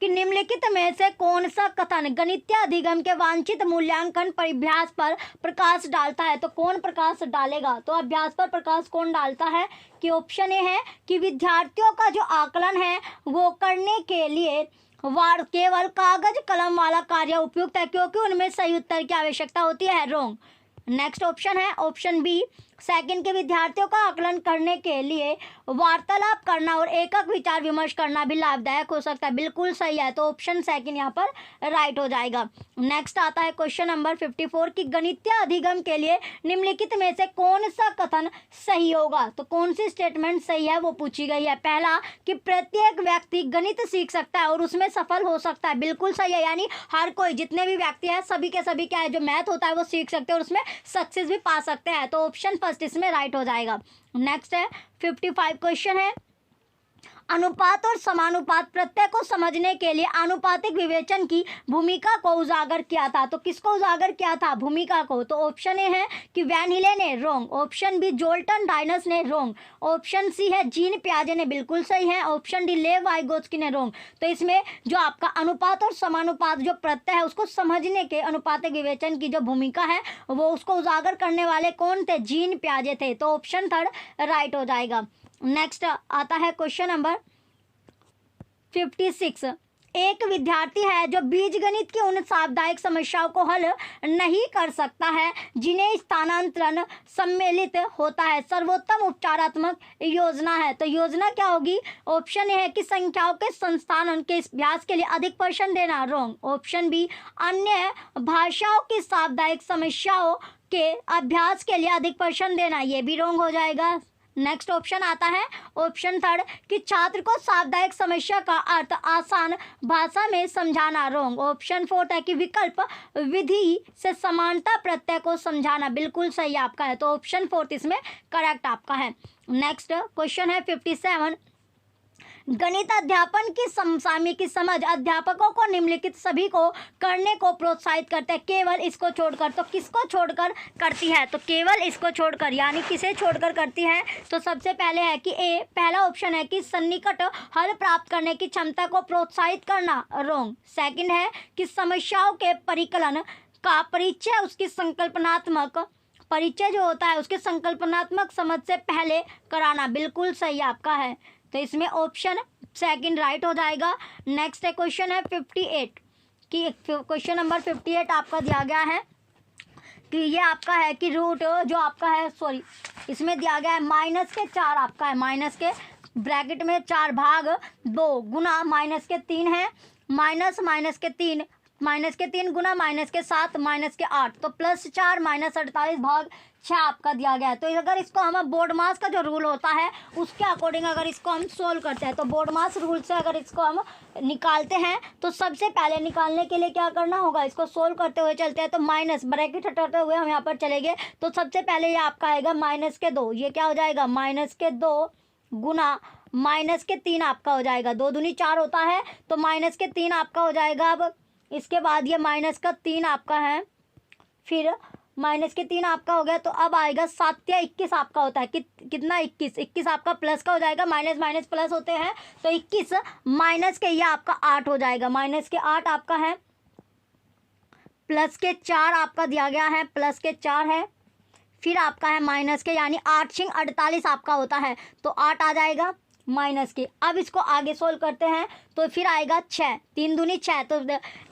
कि निम्नलिखित में से कौन सा कथन गणितीय अधिगम के वांछित मूल्यांकन परिभ्यास पर प्रकाश डालता है। तो कौन प्रकाश डालेगा। तो अभ्यास पर प्रकाश कौन डालता है कि ऑप्शन ए है कि विद्यार्थियों का जो आकलन है वो करने के लिए केवल कागज कलम वाला कार्य उपयुक्त है क्योंकि उनमें सही उत्तर की आवश्यकता होती है, रोंग। नेक्स्ट ऑप्शन है ऑप्शन बी, सेकंड के विद्यार्थियों का आकलन करने के लिए वार्तालाप करना और एकक विचार विमर्श करना भी लाभदायक हो सकता है, बिल्कुल सही है। तो ऑप्शन सेकंड यहाँ पर राइट हो जाएगा। नेक्स्ट आता है क्वेश्चन नंबर 54 कि गणितीय अधिगम के लिए निम्नलिखित में से कौन सा कथन सही होगा। तो कौन सी स्टेटमेंट सही है वो पूछी गई है। पहला कि प्रत्येक व्यक्ति गणित सीख सकता है और उसमें सफल हो सकता है, बिल्कुल सही है। यानी हर कोई जितने भी व्यक्ति हैं सभी के सभी क्या है जो मैथ होता है वो सीख सकते हैं और उसमें सक्सेस भी पा सकते हैं। तो ऑप्शन फर्स्ट इसमें राइट हो जाएगा। नेक्स्ट है 55 क्वेश्चन है, अनुपात और समानुपात प्रत्यय को समझने के लिए आनुपातिक विवेचन की भूमिका को उजागर किया था। तो किसको उजागर किया था? भूमिका को। तो ऑप्शन ए है कि वैन हिले ने, रोंग। ऑप्शन बी जोल्टन डाइनस ने, रोंग। ऑप्शन सी है जीन पियाजे ने, बिल्कुल सही है। ऑप्शन डी लेव वाइगोत्स्की ने, रोंग। तो इसमें जो आपका अनुपात और समानुपात जो प्रत्यय है उसको समझने के अनुपातिक विवेचन की जो भूमिका है वो उसको उजागर करने वाले कौन थे? जीन पियाजे थे। तो ऑप्शन थर्ड राइट हो जाएगा। नेक्स्ट आता है क्वेश्चन नंबर 56। एक विद्यार्थी है जो बीजगणित की उन साप्ताहिक समस्याओं को हल नहीं कर सकता है जिन्हें स्थानांतरण सम्मिलित होता है, सर्वोत्तम उपचारात्मक योजना है। तो योजना क्या होगी? ऑप्शन ए है कि संख्याओं के संस्थानन के अभ्यास के लिए अधिक प्रश्न देना, रोंग। ऑप्शन बी अन्य भाषाओं की साप्ताहिक समस्याओं के अभ्यास के लिए अधिक प्रश्न देना, ये भी रोंग हो जाएगा। नेक्स्ट ऑप्शन आता है ऑप्शन थर्ड कि छात्र को साप्ताहिक समस्या का अर्थ आसान भाषा में समझाना, रोंग। ऑप्शन फोर्थ है कि विकल्प विधि से समानता प्रत्यय को समझाना, बिल्कुल सही आपका है। तो ऑप्शन फोर्थ इसमें करेक्ट आपका है। नेक्स्ट क्वेश्चन है 57। गणित अध्यापन की समसामयिक की समझ अध्यापकों को निम्नलिखित सभी को करने को प्रोत्साहित करते हैं, केवल इसको छोड़कर। तो किसको छोड़कर करती है? तो केवल इसको छोड़कर, यानी किसे छोड़कर करती है? तो सबसे पहले है कि ए, पहला ऑप्शन है कि सन्निकट हल प्राप्त करने की क्षमता को प्रोत्साहित करना, रोंग। सेकंड है कि समस्याओं के परिकलन का परिचय उसकी संकल्पनात्मक परिचय जो होता है उसके संकल्पनात्मक समझ से पहले कराना, बिल्कुल सही आपका है। तो इसमें ऑप्शन सेकंड राइट हो जाएगा। नेक्स्ट क्वेश्चन है 58 कि क्वेश्चन नंबर 58 आपका दिया गया है कि ये आपका है कि रूट जो आपका है इसमें दिया गया है -4 आपका है, माइनस के ब्रैकेट में 4 भाग 2 गुना -3 है, -3 गुना -7 -8 तो +4 -48 भाग 6 आपका दिया गया है। तो अगर इसको हम बोर्ड मास का जो रूल होता है उसके अकॉर्डिंग अगर इसको हम सोल्व करते हैं तो बोर्ड मास रूल से अगर इसको हम निकालते हैं तो सबसे पहले निकालने के लिए क्या करना होगा? इसको सोल्व करते हुए चलते हैं तो माइनस ब्रैकेट हटाते हुए हम यहाँ पर चलेंगे तो सबसे पहले ये आपका आएगा -2, ये क्या हो जाएगा? -2 गुना -3 आपका हो जाएगा, 2 दूनी 4 होता है तो -3 आपका हो जाएगा। अब इसके बाद ये -3 आपका है, फिर -3 आपका हो गया तो अब आएगा 7 या 21 आपका होता है कितना? 21 आपका प्लस का हो जाएगा, माइनस माइनस प्लस होते हैं तो 21 माइनस के ये आपका 8 हो जाएगा, -8 आपका है, +4 आपका दिया गया है, +4 है, फिर आपका है माइनस के यानी 8 × 48 आपका होता है तो 8 आ जाएगा माइनस के। अब इसको आगे सोल्व करते हैं तो फिर आएगा 6, 3 दूनी 6 तो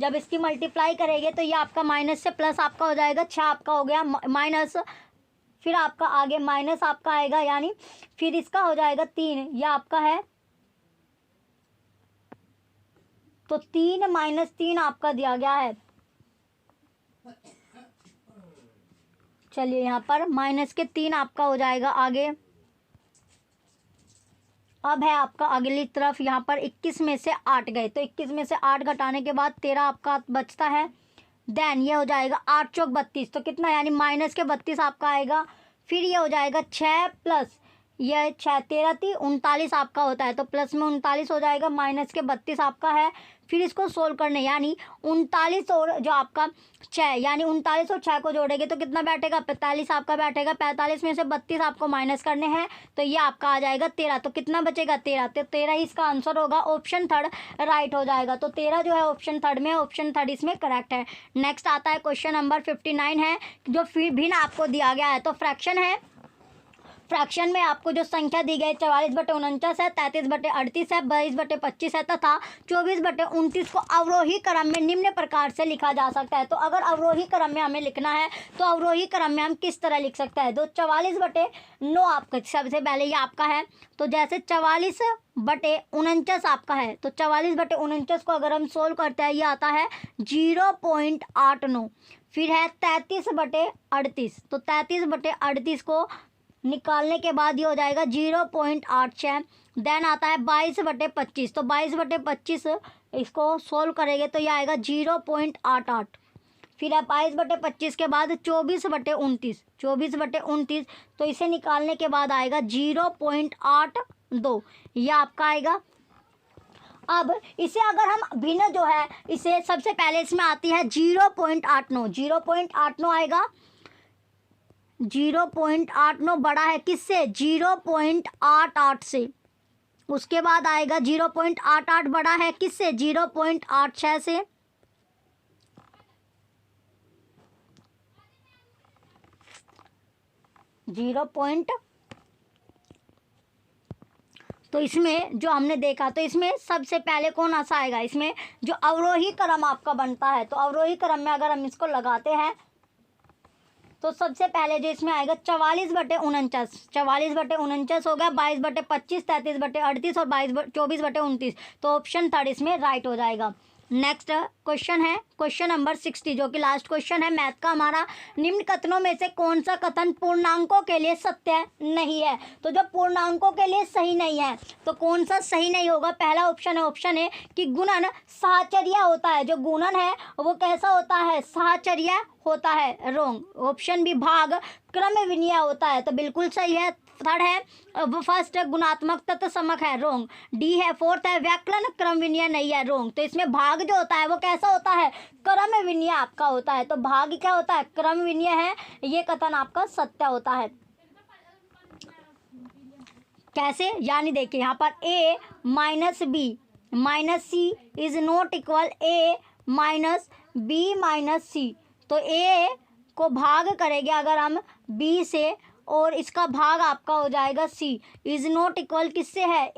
जब इसकी मल्टीप्लाई करेंगे तो ये आपका माइनस से प्लस आपका हो जाएगा, 6 आपका हो गया माइनस, फिर आपका आगे माइनस आपका आएगा यानी फिर इसका हो जाएगा 3, ये आपका है तो 3 -3 आपका दिया गया है। चलिए यहाँ पर -3 आपका हो जाएगा आगे। अब है आपका अगली तरफ यहाँ पर 21 में से 8 गए तो 21 में से 8 घटाने के बाद 13 आपका बचता है, देन ये हो जाएगा 8 × 32 तो कितना यानी -32 आपका आएगा, फिर ये हो जाएगा 6 प्लस ये 6 13 × 39 आपका होता है तो प्लस में 39 हो जाएगा, -32 आपका है, फिर इसको सोल्व करने यानी 39 और जो आपका 6 यानी 39 और 6 को जोड़ेंगे तो कितना बैठेगा? 45 आपका बैठेगा, 45 में से 32 आपको माइनस करने हैं तो ये आपका आ जाएगा 13, तो कितना बचेगा? 13, तो 13 इसका आंसर होगा, ऑप्शन थर्ड राइट हो जाएगा। तो 13 जो है ऑप्शन थर्ड में, ऑप्शन थर्ड इसमें करेक्ट है। नेक्स्ट आता है क्वेश्चन नंबर 59 है जो फिर भिन्न आपको दिया गया है तो फ्रैक्शन है, फ्रैक्शन में आपको जो संख्या दी गई 44/49 है, 33/38 है, 22/25 है तथा 24/29 को अवरोही क्रम में निम्न प्रकार से लिखा जा सकता है। तो अगर अवरोही क्रम में हमें लिखना है तो अवरोही क्रम में हम किस तरह लिख सकते हैं? तो 44/9 आपका सबसे पहले ये आपका है तो जैसे 44/49 आपका है तो 44/49 को अगर हम सोल्व करते हैं ये आता है 0.89, फिर है 33/38 तो 33/38 को निकालने के बाद ये हो जाएगा 0.86, देन आता है 22/25 तो 22/25 इसको सोल्व करेंगे तो ये आएगा 0.88, फिर है 22/25 के बाद 24/29 तो इसे निकालने के बाद आएगा 0.89 2, ये आपका आएगा। अब इसे अगर हम भिन्न जो है, इसे सबसे पहले इसमें आती है 0.89, 0.89 आएगा। 0.89 बड़ा है किससे? 0.88 से। उसके बाद आएगा 0.88 बड़ा है किससे? 0.86 से। तो इसमें जो हमने देखा, तो इसमें सबसे पहले कौन सा आएगा? इसमें जो अवरोही क्रम आपका बनता है, तो अवरोही क्रम में अगर हम इसको लगाते हैं तो सबसे पहले जो इसमें आएगा 44/49, 44/49 हो गया, 22/25, 33/38 और 24/29। तो ऑप्शन 3 इसमें राइट हो जाएगा। नेक्स्ट क्वेश्चन है क्वेश्चन नंबर 60, जो कि लास्ट क्वेश्चन है मैथ का हमारा। निम्न कथनों में से कौन सा कथन पूर्णांकों के लिए सत्य नहीं है? तो जब पूर्णांकों के लिए सही नहीं है तो कौन सा सही नहीं होगा? पहला ऑप्शन है कि गुणन साहचर्य होता है। जो गुणन है वो कैसा होता है? साहचर्य होता है, रोंग। ऑप्शन बी भाग क्रम विनिमय होता है, तो बिल्कुल सही है। थर्ड है फर्स्ट गुणात्मक तत्व समक है, रोंग। डी है फोर्थ है व्याकरण क्रम विनिमय नहीं है, रोंग। तो इसमें भाग जो होता है वो कैसा होता है? क्रम विनिमय आपका होता है। तो भाग क्या होता है? क्रम विनिमय है। ये कथन आपका सत्य होता है। कैसे? यानी देखिए यहाँ पर a minus b minus c is not equal a minus b minus c. तो a को भाग करेंगे अगर हम b से, और इसका भाग आपका हो जाएगा c, इज नॉट इक्वल किससे है?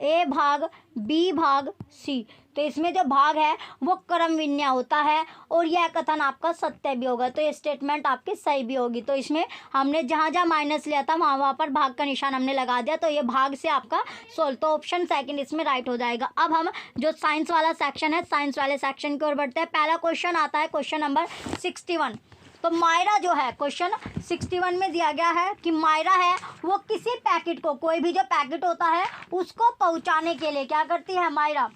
a भाग b भाग c। तो इसमें जो भाग है वो क्रम विन्याय होता है, और यह कथन आपका सत्य भी होगा। तो ये स्टेटमेंट आपकी सही भी होगी। तो इसमें हमने जहाँ जहाँ माइनस लिया था वहाँ पर भाग का निशान हमने लगा दिया, तो ये भाग से आपका सोल्व। तो ऑप्शन सेकंड इसमें राइट हो जाएगा। अब हम जो साइंस वाला सेक्शन है, साइंस वाले सेक्शन की ओर बढ़ते हैं। पहला क्वेश्चन आता है क्वेश्चन नंबर 61। तो मायरा जो है क्वेश्चन 61 में दिया गया है कि मायरा है वो किसी पैकेट को, कोई भी जो पैकेट होता है उसको पहुंचाने के लिए क्या करती है मायरा?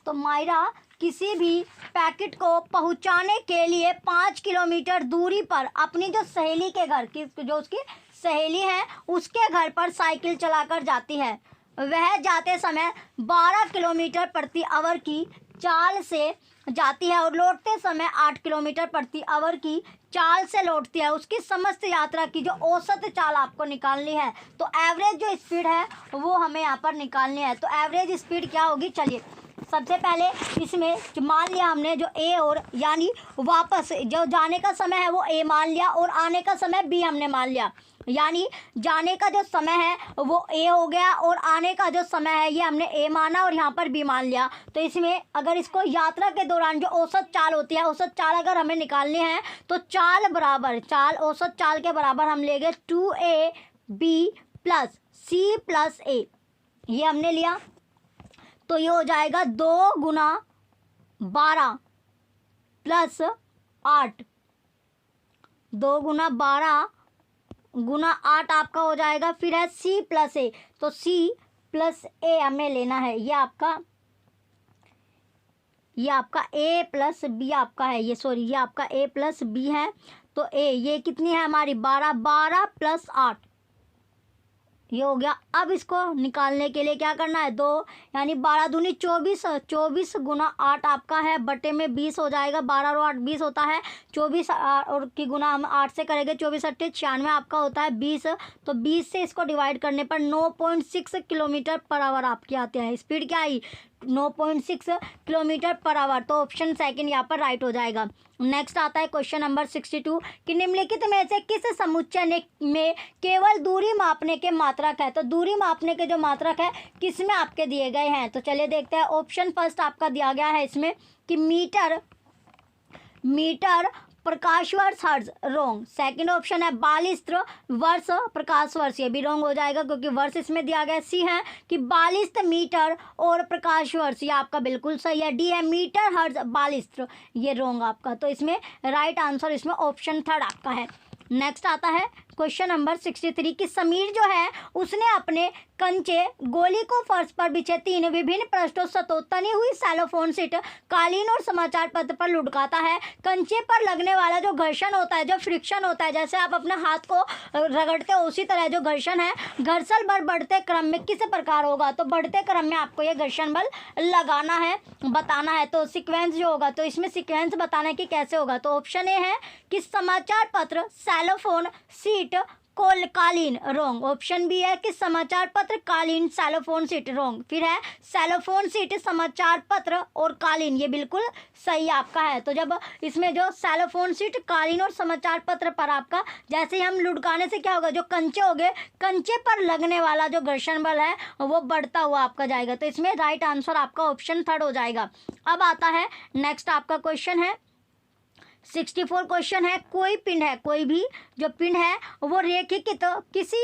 तो मायरा किसी भी पैकेट को पहुंचाने के लिए 5 किलोमीटर दूरी पर अपनी जो सहेली के घर की, जो उसकी सहेली है उसके घर पर साइकिल चलाकर जाती है। वह जाते समय 12 किलोमीटर प्रति आवर की चाल से जाती है और लौटते समय 8 किलोमीटर प्रति आवर की चाल से लौटती है। उसकी समस्त यात्रा की जो औसत चाल आपको निकालनी है, तो एवरेज जो स्पीड है वो हमें यहाँ पर निकालनी है। तो एवरेज स्पीड क्या होगी? चलिए सबसे पहले इसमें मान लिया हमने जो ए, और यानी वापस जो जाने का समय है वो ए मान लिया और आने का समय बी हमने मान लिया। यानी जाने का जो समय है वो ए हो गया और आने का जो समय है ये हमने ए माना और यहाँ पर बी मान लिया। तो इसमें अगर इसको यात्रा के दौरान जो औसत चाल होती है, औसत चाल अगर हमें निकालनी है तो चाल बराबर, चाल औसत चाल के बराबर हम लेंगे 2ab प्लस सी प्लस ए, ये हमने लिया। तो ये हो जाएगा 2 गुना 12 प्लस 8, 2 गुना 12 गुना 8 आपका हो जाएगा। फिर है c प्लस ए, तो c प्लस ए हमें लेना है। ये आपका a प्लस बी आपका है, ये सॉरी ये आपका a प्लस बी है। तो a ये कितनी है हमारी? 12, 12 प्लस 8 ये हो गया। अब इसको निकालने के लिए क्या करना है? 2 यानी 12 दूनी 24, 24 गुना 8 आपका है बटे में 20 हो जाएगा। 12 और 8 20 होता है, 24 और की गुना हम 8 से करेंगे, 24 8 96 आपका होता है 20। तो 20 से इसको डिवाइड करने पर 9.6 किलोमीटर पर आवर आपकी आती है। स्पीड क्या आई? 9.6 किलोमीटर पर आवर। तो ऑप्शन सेकंड यहाँ पर राइट हो जाएगा। नेक्स्ट आता है क्वेश्चन नंबर 62 कि निम्नलिखित में से किस समुच्चय में केवल दूरी मापने के मात्रक है? तो दूरी मापने के जो मात्रक है किस में आपके दिए गए हैं? तो चलिए देखते हैं। ऑप्शन फर्स्ट आपका दिया गया है इसमें कि मीटर प्रकाश वर्ष हर्ज, रोंग। सेकंड ऑप्शन है बालिस्त्र वर्ष प्रकाश वर्ष, ये भी रोंग हो जाएगा क्योंकि वर्ष इसमें दिया गया। सी है कि बालिस्त्र मीटर और प्रकाश वर्ष, ये आपका बिल्कुल सही है। डी है मीटर हर्ज बालिस्त्र, ये रोंग आपका। तो इसमें राइट आंसर इसमें ऑप्शन थर्ड आपका है। नेक्स्ट आता है क्वेश्चन नंबर 63 कि समीर जो है उसने अपने कंचे गोली को फर्श पर बिछे 3 विभिन्न पृष्ठों सतह तनी हुई सेलोफोन सीट कालीन और समाचार पत्र पर लुढ़काता है। कंचे पर लगने वाला जो घर्षण होता है, जो फ्रिक्शन होता है, जैसे आप अपने हाथ को रगड़ते हो उसी तरह जो घर्षण है, घर्षण बल बढ़ते क्रम में किस प्रकार होगा? तो बढ़ते क्रम में आपको ये घर्षण बल लगाना है, बताना है। तो सीक्वेंस जो होगा, तो इसमें सीक्वेंस बताना है कि कैसे होगा। तो ऑप्शन ए है कि समाचार पत्र सेलोफोन सीट कालीन, रोंग। ऑप्शन बी है कि समाचार पत्र कालीन सेलोफोन सीट, रोंग। फिर है सेलोफोन सीट समाचार पत्र और कालीन, ये बिल्कुल सही आपका है। तो जब इसमें जो सेलोफोन सीट कालीन और समाचार पत्र पर आपका जैसे ही हम लुढ़काने से क्या होगा, जो कंचे हो गए, कंचे पर लगने वाला जो घर्षण बल है वो बढ़ता हुआ आपका जाएगा। तो इसमें राइट आंसर आपका ऑप्शन थर्ड हो जाएगा। अब आता है नेक्स्ट आपका क्वेश्चन है 64 क्वेश्चन है। कोई पिंड है, कोई भी जो पिंड है वो रेखीकृत किसी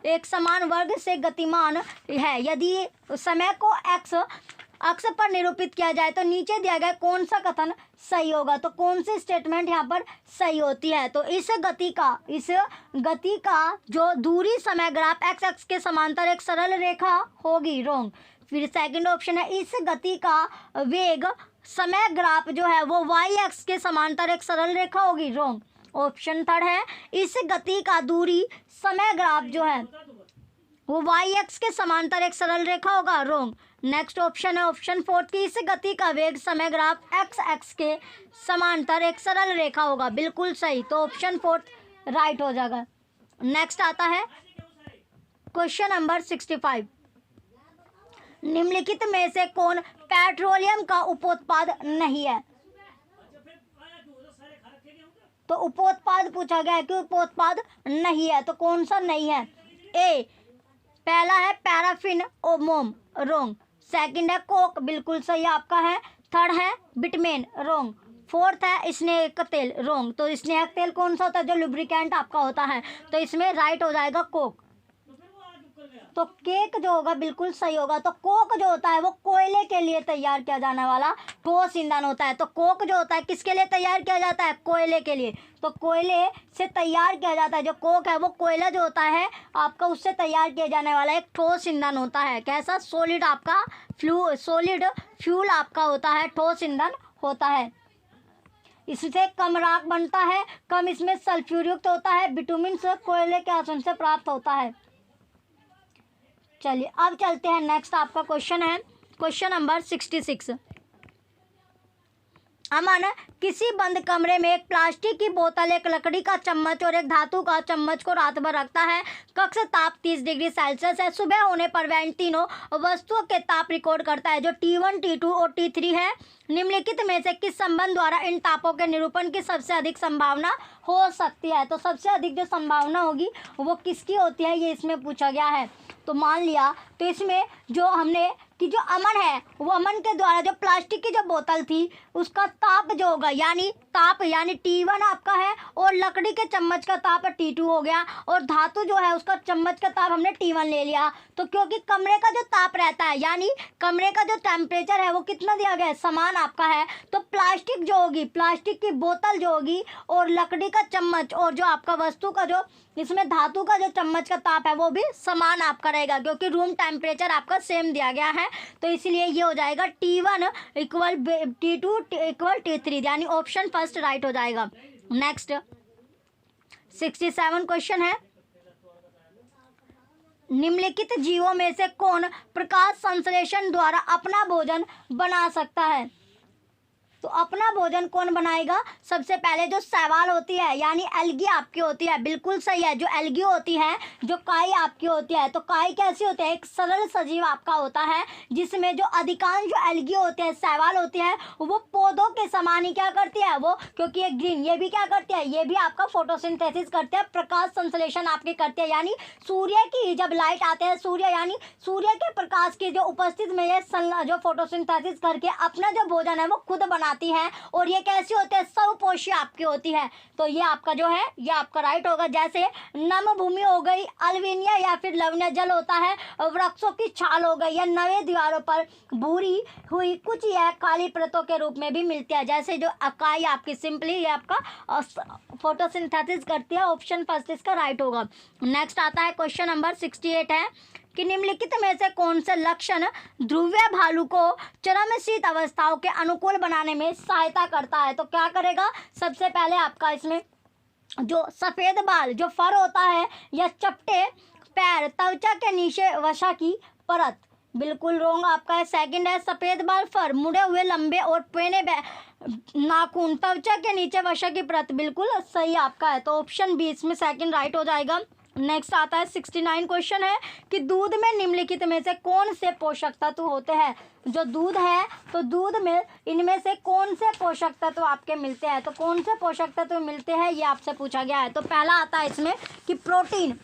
एक समान वर्ग से गतिमान है। यदि समय को एक्स अक्ष पर निरूपित किया जाए तो नीचे दिया गया कौन सा कथन सही होगा? तो कौन सी स्टेटमेंट यहाँ पर सही होती है? तो इस गति का जो दूरी समय ग्राफ एक्स अक्ष के समांतर एक सरल रेखा होगी, रोंग। फिर सेकंड ऑप्शन है इस गति का वेग समय ग्राफ जो है वो वाई एक्स के समांतर एक सरल रेखा होगी, रोंग। ऑप्शन थर्ड है इस गति का दूरी समय ग्राफ जो है वो वाई एक्स के समांतर एक सरल रेखा होगा, रोंग। नेक्स्ट ऑप्शन है ऑप्शन फोर्थ की इस गति का वेग समय ग्राफ एक्स एक्स के समांतर एक सरल रेखा होगा, बिल्कुल सही। तो ऑप्शन फोर्थ राइट हो जाएगा। नेक्स्ट आता है क्वेश्चन नंबर 65। निम्नलिखित में से कौन पेट्रोलियम का उपोत्पाद नहीं है? तो उपोत्पाद पूछा गया है कि उपोत्पाद नहीं है, तो कौन सा नहीं है? ए पहला है पैराफिन और मोम, रोंग। सेकंड है कोक, बिल्कुल सही आपका है। थर्ड है बिटमेन, रोंग। फोर्थ है स्नेक तेल, रोंग। तो स्नेक तेल कौन सा होता है? जो लुब्रिकेंट आपका होता है। तो इसमें राइट हो जाएगा कोक। तो केक जो होगा बिल्कुल सही होगा। तो कोक जो होता है वो कोयले के लिए तैयार किया जाने वाला ठोस ईंधन होता है। तो कोक जो होता है किसके लिए तैयार किया जाता है? कोयले के लिए। तो कोयले से तैयार किया जाता है। जो कोक है वो कोयला जो होता है आपका उससे तैयार किया जाने वाला एक ठोस ईंधन होता है। कैसा? सॉलिड आपका सॉलिड फ्यूल आपका होता है, ठोस ईंधन होता है। इससे कम राख बनता है, कम इसमें सल्फ्यूर युक्त होता है। बिटुमिन से कोयले के आसवन से प्राप्त होता है। चलिए अब चलते हैं नेक्स्ट आपका क्वेश्चन है क्वेश्चन नंबर 66। अमन किसी बंद कमरे में एक प्लास्टिक की बोतल, एक लकड़ी का चम्मच और एक धातु का चम्मच को रात भर रखता है। कक्ष ताप 30 डिग्री सेल्सियस है। सुबह होने पर वह इन तीनों वस्तुओं के ताप रिकॉर्ड करता है जो T1, T2 और T3 है। निम्नलिखित में से किस संबंध द्वारा इन तापों के निरूपण की सबसे अधिक संभावना हो सकती है? तो सबसे अधिक जो संभावना होगी वो किसकी होती है, ये इसमें पूछा गया है। तो मान लिया तो इसमें जो हमने कि जो अमन है वो अमन के द्वारा जो प्लास्टिक की जो बोतल थी उसका ताप जो होगा यानी T1 आपका है और लकड़ी के चम्मच का ताप T2 हो गया और धातु जो है उसका चम्मच का ताप हमने T1 ले लिया। तो क्योंकि कमरे का जो ताप रहता है यानी कमरे का जो टेम्परेचर है वो कितना दिया गया है? समान आपका है। तो प्लास्टिक जो होगी, प्लास्टिक की बोतल जो होगी और लकड़ी का चम्मच और जो आपका वस्तु का जो इसमें धातु का जो चम्मच का ताप है वो भी समान आपका रहेगा क्योंकि रूम टेम्परेचर आपका सेम दिया गया है। तो इसलिए ये हो जाएगा T1 equal T2 equal T3 यानी ऑप्शन फर्स्ट राइट हो जाएगा। नेक्स्ट 67 क्वेश्चन है। निम्नलिखित जीवों में से कौन प्रकाश संश्लेषण द्वारा अपना भोजन बना सकता है? तो अपना भोजन कौन बनाएगा? सबसे पहले जो शैवाल होती है यानी एल्गी आपकी होती है, बिल्कुल सही है। जो एल्गी होती है, जो काई आपकी होती है, तो काई कैसी होती है? एक सरल सजीव आपका होता है जिसमें जो अधिकांश जो एल्गी होते हैं, शैवाल होती है, वो पौधों के समान ही क्या करती है वो, क्योंकि ये ग्रीन, ये भी क्या करती है? ये भी आपका फोटोसिंथेसिस करते हैं, प्रकाश संश्लेषण आपकी करते हैं। यानी सूर्य की जब लाइट आते हैं, सूर्य यानी सूर्य के प्रकाश की जो उपस्थित में ये जो फोटोसिंथेसिस करके अपना जो भोजन है वो खुद बनाते बनाती है और ये कैसी होती है, स्वपोषी आपकी होती है। तो ये आपका जो है ये आपका राइट होगा। जैसे नम भूमि हो गई, अल्विनिया या फिर लवणीय जल होता है, वृक्षों की छाल हो गई, या नवे दीवारों पर भूरी हुई कुछ यह काली परतों के रूप में भी मिलती है। जैसे जो अकाई आपकी सिंपली ये आपका फोटोसिंथेसिस करती है। ऑप्शन फर्स्ट इसका राइट होगा। नेक्स्ट आता है क्वेश्चन नंबर 68 है कि निम्नलिखित में से कौन से लक्षण ध्रुवीय भालू को चरम शीत अवस्थाओं के अनुकूल बनाने में सहायता करता है। तो क्या करेगा, सबसे पहले आपका इसमें जो सफ़ेद बाल जो फर होता है, या चपटे पैर, त्वचा के नीचे वसा की परत, बिल्कुल रोंग आपका है। सेकंड है सफ़ेद बाल फर, मुड़े हुए लंबे और पेने नाखून, त्वचा के नीचे वसा की परत, बिल्कुल सही आपका है। तो ऑप्शन बी इसमें सेकंड राइट हो जाएगा। नेक्स्ट आता है 69 क्वेश्चन है कि दूध में निम्नलिखित में से कौन से पोषक तत्व होते हैं। जो दूध है तो दूध में इनमें से कौन से पोषक तत्व आपके मिलते हैं। तो कौन से पोषक तत्व मिलते हैं ये आपसे पूछा गया है। तो पहला आता है इसमें कि प्रोटीन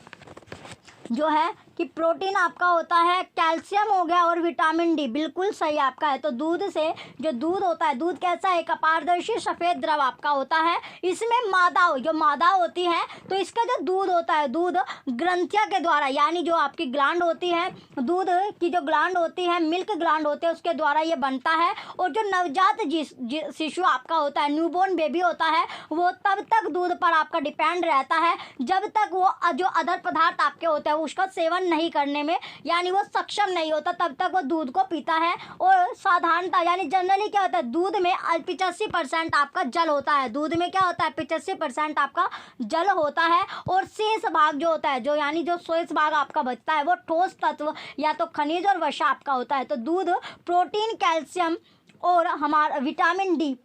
जो है कि प्रोटीन आपका होता है, कैल्शियम हो गया और विटामिन डी, बिल्कुल सही आपका है। तो दूध से जो दूध होता है, दूध कैसा है, एक अपारदर्शी सफ़ेद द्रव आपका होता है। इसमें मादा जो मादा होती है तो इसका जो दूध होता है, दूध ग्रंथिया के द्वारा, यानी जो आपकी ग्लैंड होती है, दूध की जो ग्लैंड होती है, मिल्क ग्लैंड होते हैं, उसके द्वारा ये बनता है। और जो नवजात शिशु आपका होता है, न्यूबॉर्न बेबी होता है, वो तब तक दूध पर आपका डिपेंड रहता है जब तक वो जो अदर पदार्थ आपके होते हैं उसका सेवन नहीं करने में, यानी वो सक्षम नहीं होता, तब तक वो दूध को पीता है। और साधारणता यानी जनरली क्या होता है, दूध में 85% आपका जल होता है। दूध में क्या होता है, 85% आपका जल होता है। और शेष भाग जो होता है, जो यानी जो शेष भाग आपका बचता है, वो ठोस तत्व या तो खनिज और वसा आपका होता है। तो दूध प्रोटीन, कैल्शियम और हमारा विटामिन डी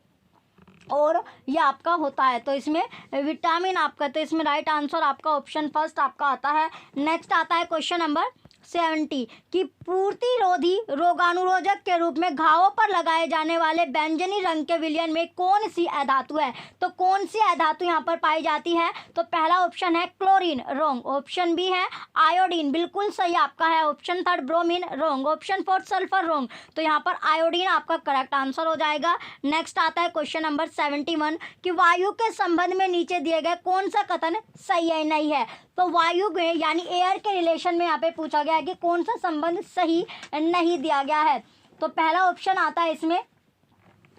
और ये आपका होता है। तो इसमें विटामिन आपका, तो इसमें राइट आंसर आपका ऑप्शन फर्स्ट आपका आता है। नेक्स्ट आता है क्वेश्चन नंबर 70 कि पूर्तिरोधी रोगानुरोधक के रूप में घावों पर लगाए जाने वाले बैंगनी रंग के विलयन में कौन सी अधातु है। तो कौन सी अधातु यहाँ पर पाई जाती है। तो पहला ऑप्शन है क्लोरीन, रोंग। ऑप्शन बी है आयोडीन, बिल्कुल सही आपका है। ऑप्शन थर्ड ब्रोमीन, रोंग। ऑप्शन फोर्थ सल्फर, रोंग। तो यहाँ पर आयोडीन आपका करेक्ट आंसर हो जाएगा। नेक्स्ट आता है क्वेश्चन नंबर 71 कि वायु के संबंध में नीचे दिए गए कौन सा कथन सही है नहीं है। तो वायु में यानी एयर के रिलेशन में यहाँ पे पूछा गया है कि कौन सा संबंध सही नहीं दिया गया है। तो पहला ऑप्शन आता है इसमें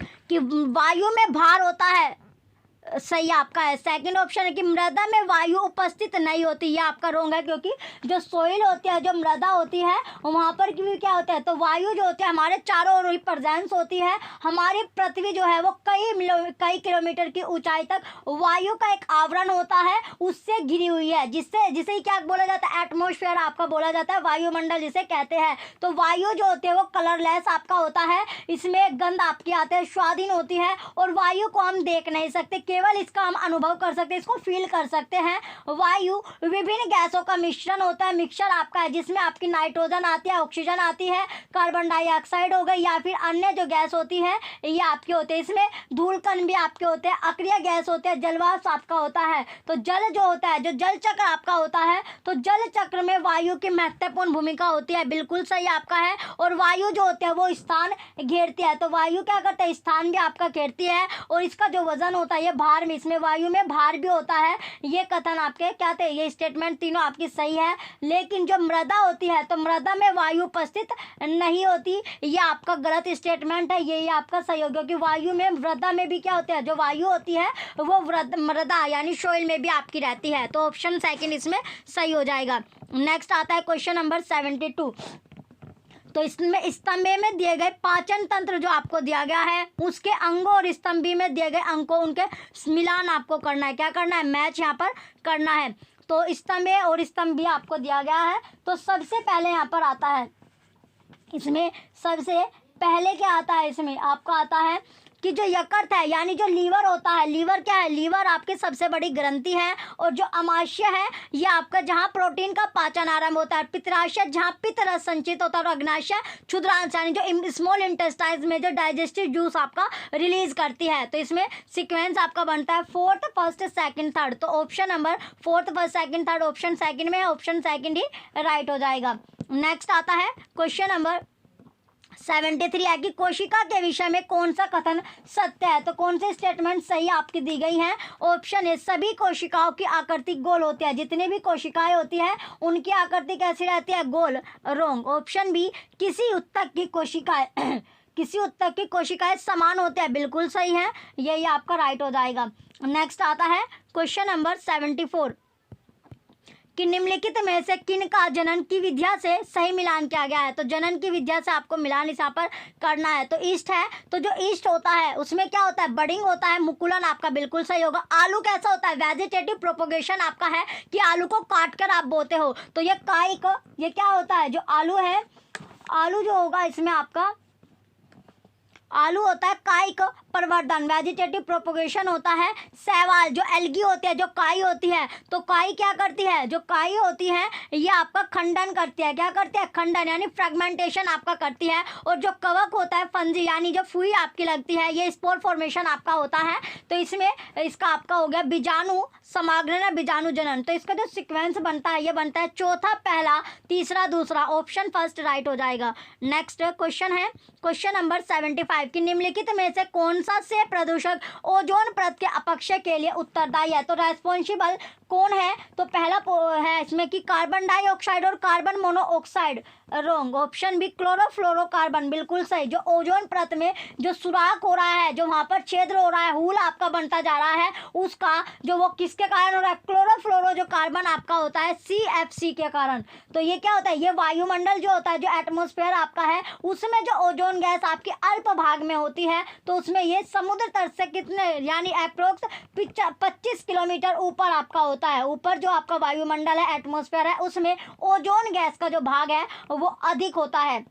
कि वायु में भार होता है, सही आपका है। सेकंड ऑप्शन है कि मृदा में वायु उपस्थित नहीं होती, ये आपका रोंग है, क्योंकि जो सोइल होती है, जो मृदा होती है, वहाँ पर भी क्या होता है, तो वायु जो होती है हमारे चारों ओर ही प्रेजेंस होती है। हमारी पृथ्वी जो है वो कई किलोमीटर की ऊंचाई तक वायु का एक आवरण होता है, उससे घिरी हुई है, जिसे क्या बोला जाता है, एटमोस्फेयर आपका बोला जाता है, वायुमंडल जिसे कहते हैं। तो वायु जो होती है वो कलरलेस आपका होता है, इसमें गंध आपकी आते हैं, स्वाधीन होती है, और वायु को हम देख नहीं सकते, केवल इसका हम अनुभव कर सकते हैं, इसको फील कर सकते हैं। वायु विभिन्न गैसों का मिश्रण होता है, मिक्सचर आपका है, जिसमें आपकी नाइट्रोजन आती है, ऑक्सीजन आती है, कार्बन डाइऑक्साइड हो गई, या फिर अन्य जो गैस होती है ये आपके होते हैं। इसमें धूलकण भी आपके होते हैं, अक्रिय गैस होते हैं, जलवाष्प आपका होता है। तो जल जो होता है, जो जल चक्र आपका होता है, तो जल चक्र में वायु की महत्वपूर्ण भूमिका होती है, बिल्कुल सही आपका है। और वायु जो होती है वो स्थान घेरती है, तो वायु क्या करता है, स्थान भी आपका घेरती है। और इसका जो वजन होता है ये भार में, इसमें वायु में भार भी होता है। ये कथन आपके क्या थे, ये स्टेटमेंट तीनों आपकी सही है। लेकिन जो मृदा होती है तो मृदा में वायु उपस्थित नहीं होती, ये आपका गलत स्टेटमेंट है, ये आपका सही होगा, क्योंकि वायु में मृदा में भी क्या होता है, जो वायु होती है वो मृदा यानी सोइल में भी आपकी रहती है। तो ऑप्शन सेकंड इसमें सही हो जाएगा। नेक्स्ट आता है क्वेश्चन नंबर 72। तो इसमें स्तंभे में दिए गए पाचन तंत्र जो आपको दिया गया है, उसके अंगों और स्तंभी में दिए गए अंकों, उनके मिलान आपको करना है। क्या करना है, मैच यहाँ पर करना है। तो स्तंभे और स्तंभी आपको दिया गया है। तो सबसे पहले यहाँ पर आता है, इसमें सबसे पहले क्या आता है, इसमें आपका आता है कि जो यकृत है यानी जो लीवर होता है, लीवर क्या है, लीवर आपकी सबसे बड़ी ग्रंथि है। और जो अमाशय है ये आपका जहाँ प्रोटीन का पाचन आरंभ होता है, पित्राशय जहाँ पित्त रस संचित होता है, और अग्नाशय क्षुद्रांश यानी जो स्मॉल इंटेस्टाइन में जो डाइजेस्टिव जूस आपका रिलीज करती है। तो इसमें सीक्वेंस आपका बनता है फोर्थ फर्स्ट सेकंड थर्ड। तो option number fourth first second third option second में है, ऑप्शन सेकंड ही राइट हो जाएगा। नेक्स्ट आता है क्वेश्चन नंबर 73 है कि कोशिका के विषय में कौन सा कथन सत्य है। तो कौन से स्टेटमेंट सही आपकी दी गई है। ऑप्शन ए, सभी कोशिकाओं की आकृति गोल होती है। जितनी भी कोशिकाएं होती हैं उनकी आकृति कैसी रहती है, गोल। रॉन्ग। ऑप्शन बी, किसी उत्तक की कोशिकाएं किसी उत्तक की कोशिकाएं समान होती है, बिल्कुल सही है, यही आपका राइट हो जाएगा। नेक्स्ट आता है क्वेश्चन नंबर 74 कि निम्नलिखित में से किन का जनन की विद्या से सही मिलान किया गया है। तो जनन की विद्या से आपको मिलान इस यहाँ पर करना है। तो ईस्ट है, तो जो ईस्ट होता है उसमें क्या होता है, बडिंग होता है, मुकुलन आपका बिल्कुल सही होगा। आलू कैसा होता है, वेजिटेटिव प्रोपोगेशन आपका है कि आलू को काट कर आप बोते हो। तो ये कायिक, ये क्या होता है, जो आलू है, आलू जो होगा इसमें आपका आलू होता है कायिक प्रवर्धन, वेजिटेटिव प्रोपोगेशन होता है। शैवाल जो एल्गी होती है, जो काई होती है, तो काई क्या करती है, जो काई होती है ये आपका खंडन करती है। क्या करती है, खंडन, यानी फ्रेगमेंटेशन आपका करती है। और जो कवक होता है, फंजी, यानी जो फुई आपकी लगती है, ये स्पोर फॉर्मेशन आपका होता है। तो इसमें इसका आपका हो गया बीजाणु समाग्रहण, बीजाणु जनन। तो इसका जो सीक्वेंस बनता है ये बनता है चौथा पहला, तीसरा दूसरा। ऑप्शन फर्स्ट राइट हो जाएगा। नेक्स्ट क्वेश्चन है क्वेश्चन नंबर 75 कि निम्नलिखित में से कौन सा से प्रदूषक ओजोन परत के अपक्षय के लिए उत्तरदायी है। तो रेस्पॉन्सिबल कौन है, तो पहला है इसमें कि कार्बन डाइऑक्साइड और carbon monoxide. Wrong. Option B, chlorofluorocarbon, बिल्कुल सही। जो ओजोन परत में जो सुराख हो रहा है, जो वहां पर छिद्र हो रहा है, हूल आपका बनता जा रहा है, उसका जो वो किसके कारण हो रहा है, क्लोरोफ्लोरो जो कार्बन आपका होता है CFC के कारण। तो ये क्या होता है, ये वायुमंडल जो होता है, जो एटमॉस्फेयर आपका है, उसमें जो ओजोन गैस आपके अल्प भाग में होती है, तो उसमें ये समुद्र तट से कितने, यानी अप्रोक्स 25 किलोमीटर ऊपर आपका होता है। ऊपर जो आपका वायुमंडल है, एटमॉस्फेयर है, उसमें ओजोन गैस का जो भाग है वो अधिक होता है।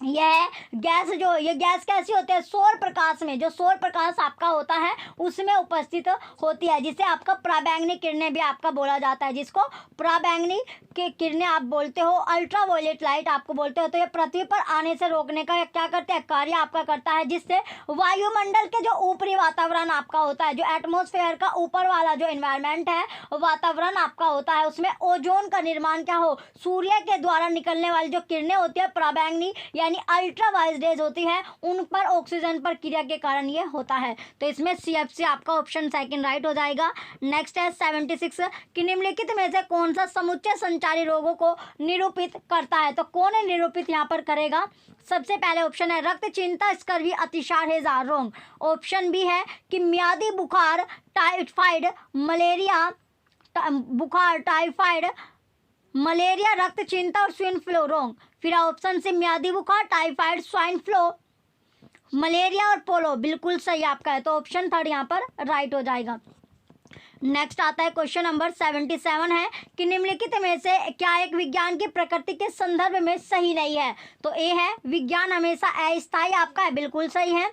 यह गैस जो, ये गैस कैसी होती है, सौर प्रकाश में, जो सौर प्रकाश आपका होता है उसमें उपस्थित होती है, जिसे आपका पराबैंगनी किरणें भी आपका बोला जाता है, जिसको पराबैंगनी के किरणें आप बोलते हो, अल्ट्रावायलेट लाइट आपको बोलते हो। तो ये पृथ्वी पर आने से रोकने का क्या करते हैं, कार्य आपका करता है, जिससे वायुमंडल के जो ऊपरी वातावरण आपका होता है, जो एटमॉस्फेयर का ऊपर वाला जो एनवायरनमेंट है, वातावरण आपका होता है, उसमें ओजोन का निर्माण क्या हो, सूर्य के द्वारा निकलने वाली जो किरणें होती है पराबैंगनी यानी अल्ट्रावायलेट रेज होती है, उन पर ऑक्सीजन पर क्रिया के कारण ये होता है। तो इसमें CFC आपका ऑप्शन सेकंड राइट हो जाएगा। नेक्स्ट है 76 कि निम्नलिखित में से कौन सा समुच्चय संचारी रोगों को निरूपित करता है। तो कौन है निरूपित यहाँ पर करेगा, सबसे पहले ऑप्शन है रक्तचीनता, स्कर्वी, अतिसार, हैजा। रॉन्ग। ऑप्शन बी है कि मियादी बुखार, टाइफाइड, मलेरिया, बुखार, टाइफाइड, मलेरिया, रक्तचीनता और स्वाइन फ्लू। रॉन्ग। फिर ऑप्शन से मियादी बुखार, टाइफाइड, स्वाइन फ्लू, मलेरिया और पोलो, बिल्कुल सही आपका है। तो ऑप्शन थर्ड यहाँ पर राइट हो जाएगा। नेक्स्ट आता है क्वेश्चन नंबर 77 है कि निम्नलिखित में से क्या एक विज्ञान की प्रकृति के संदर्भ में सही नहीं है। तो ए है विज्ञान हमेशा अस्थायी आपका है, बिल्कुल सही है।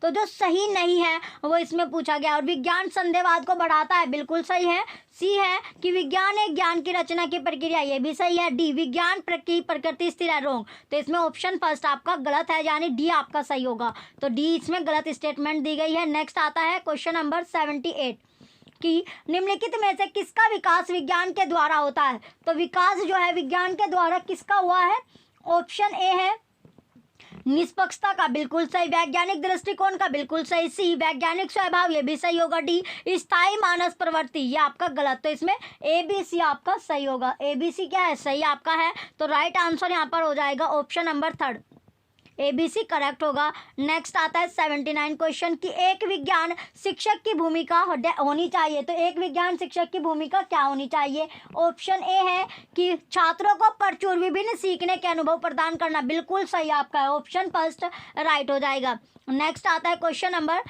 तो जो सही नहीं है वो इसमें पूछा गया। और विज्ञान संदेहवाद को बढ़ाता है, बिल्कुल सही है। सी है कि विज्ञान एक ज्ञान की रचना की प्रक्रिया, ये भी सही है। डी, विज्ञान की प्रकृति स्थिर है। रॉन्ग। तो इसमें ऑप्शन फर्स्ट आपका गलत है, यानी डी आपका सही होगा। तो डी इसमें गलत स्टेटमेंट दी गई है। नेक्स्ट आता है क्वेश्चन नंबर 78 कि निम्नलिखित में से किसका विकास विज्ञान के द्वारा होता है। तो विकास जो है विज्ञान के द्वारा किसका हुआ है, ऑप्शन ए है निष्पक्षता का, बिल्कुल सही। वैज्ञानिक दृष्टिकोण का, बिल्कुल सही। सी, वैज्ञानिक स्वभाव, ये भी सही होगा। डी, स्थायी मानस प्रवृत्ति, ये आपका गलत। तो इसमें ABC आपका सही होगा। ABC क्या है, सही आपका है। तो राइट आंसर यहाँ पर हो जाएगा option number third, ABC correct होगा। नेक्स्ट आता है 79 क्वेश्चन कि एक विज्ञान शिक्षक की भूमिका होनी चाहिए। तो एक विज्ञान शिक्षक की भूमिका क्या होनी चाहिए। ऑप्शन ए है कि छात्रों को प्रचुर विभिन्न सीखने के अनुभव प्रदान करना, बिल्कुल सही आपका है। ऑप्शन फर्स्ट राइट हो जाएगा। नेक्स्ट आता है क्वेश्चन नंबर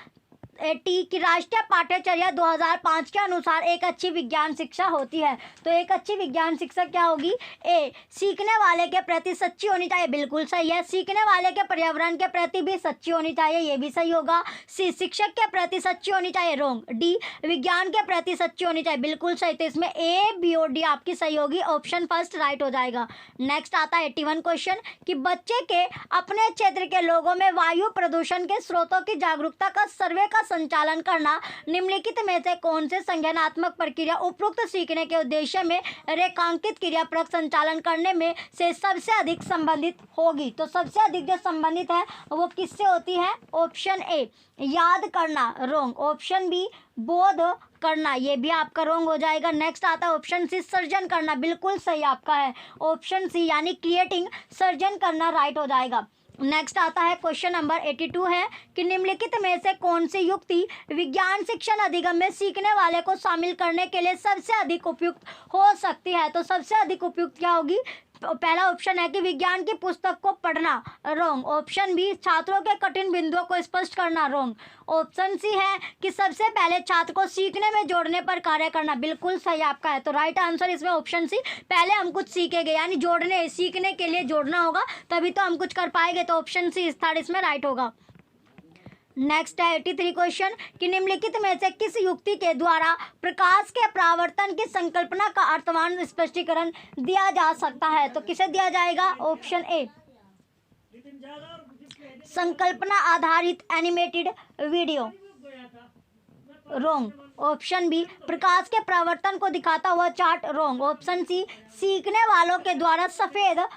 80 कि राष्ट्रीय पाठ्यचर्या 2005 के अनुसार एक अच्छी विज्ञान शिक्षा होती है। तो एक अच्छी विज्ञान शिक्षा क्या होगी। ए, सीखने वाले के प्रति सच्ची होनी चाहिए, बिल्कुल सही है। सीखने वाले के पर्यावरण के प्रति भी सच्ची होनी चाहिए, ये भी सही होगा। सी, शिक्षक के प्रति सच्ची होनी चाहिए। रॉन्ग। डी, विज्ञान के प्रति सच्ची होनी चाहिए, बिल्कुल सही। तो इसमें ए, बी और डी आपकी सही होगी। ऑप्शन फर्स्ट राइट हो जाएगा। नेक्स्ट आता है 81 क्वेश्चन कि बच्चे के अपने क्षेत्र के लोगों में वायु प्रदूषण के स्रोतों की जागरूकता का सर्वे का संचालन करना निम्नलिखित में से कौन से संज्ञानात्मक प्रक्रिया उपरोक्त सीखने के उद्देश्य में रेखांकित क्रियापरक संचालन करने में से सबसे अधिक संबंधित होगी। तो सबसे अधिक जो संबंधित है वो किससे होती है? ऑप्शन ए याद करना, रोंग। ऑप्शन बी बोध करना, ये भी आपका रोंग हो जाएगा। नेक्स्ट आता है ऑप्शन सी सर्जन करना, बिल्कुल सही आपका है ऑप्शन सी यानी क्रिएटिंग, सर्जन करना राइट हो जाएगा। नेक्स्ट आता है क्वेश्चन नंबर 82 है कि निम्नलिखित में से कौन सी युक्ति विज्ञान शिक्षण अधिगम में सीखने वाले को शामिल करने के लिए सबसे अधिक उपयुक्त हो सकती है। तो सबसे अधिक उपयुक्त क्या होगी? पहला ऑप्शन है कि विज्ञान की पुस्तक को पढ़ना, रोंग। ऑप्शन बी छात्रों के कठिन बिंदुओं को स्पष्ट करना, रोंग। ऑप्शन सी है कि सबसे पहले छात्र को सीखने में जोड़ने पर कार्य करना, बिल्कुल सही आपका है। तो राइट आंसर इसमें ऑप्शन सी, पहले हम कुछ सीखेंगे यानी जोड़ने, सीखने के लिए जोड़ना होगा तभी तो हम कुछ कर पाएंगे। तो ऑप्शन सी थर्ड इसमें राइट होगा। नेक्स्ट है 83 क्वेश्चन कि निम्नलिखित में से किस युक्ति के द्वारा प्रकाश के परावर्तन की संकल्पना का अर्थवान स्पष्टीकरण दिया जा सकता है। तो किसे दिया जाएगा? ऑप्शन ए संकल्पना आधारित एनिमेटेड वीडियो, रोंग। ऑप्शन बी प्रकाश के परावर्तन को दिखाता हुआ चार्ट, रोंग। ऑप्शन सी सीखने वालों के द्वारा सफेद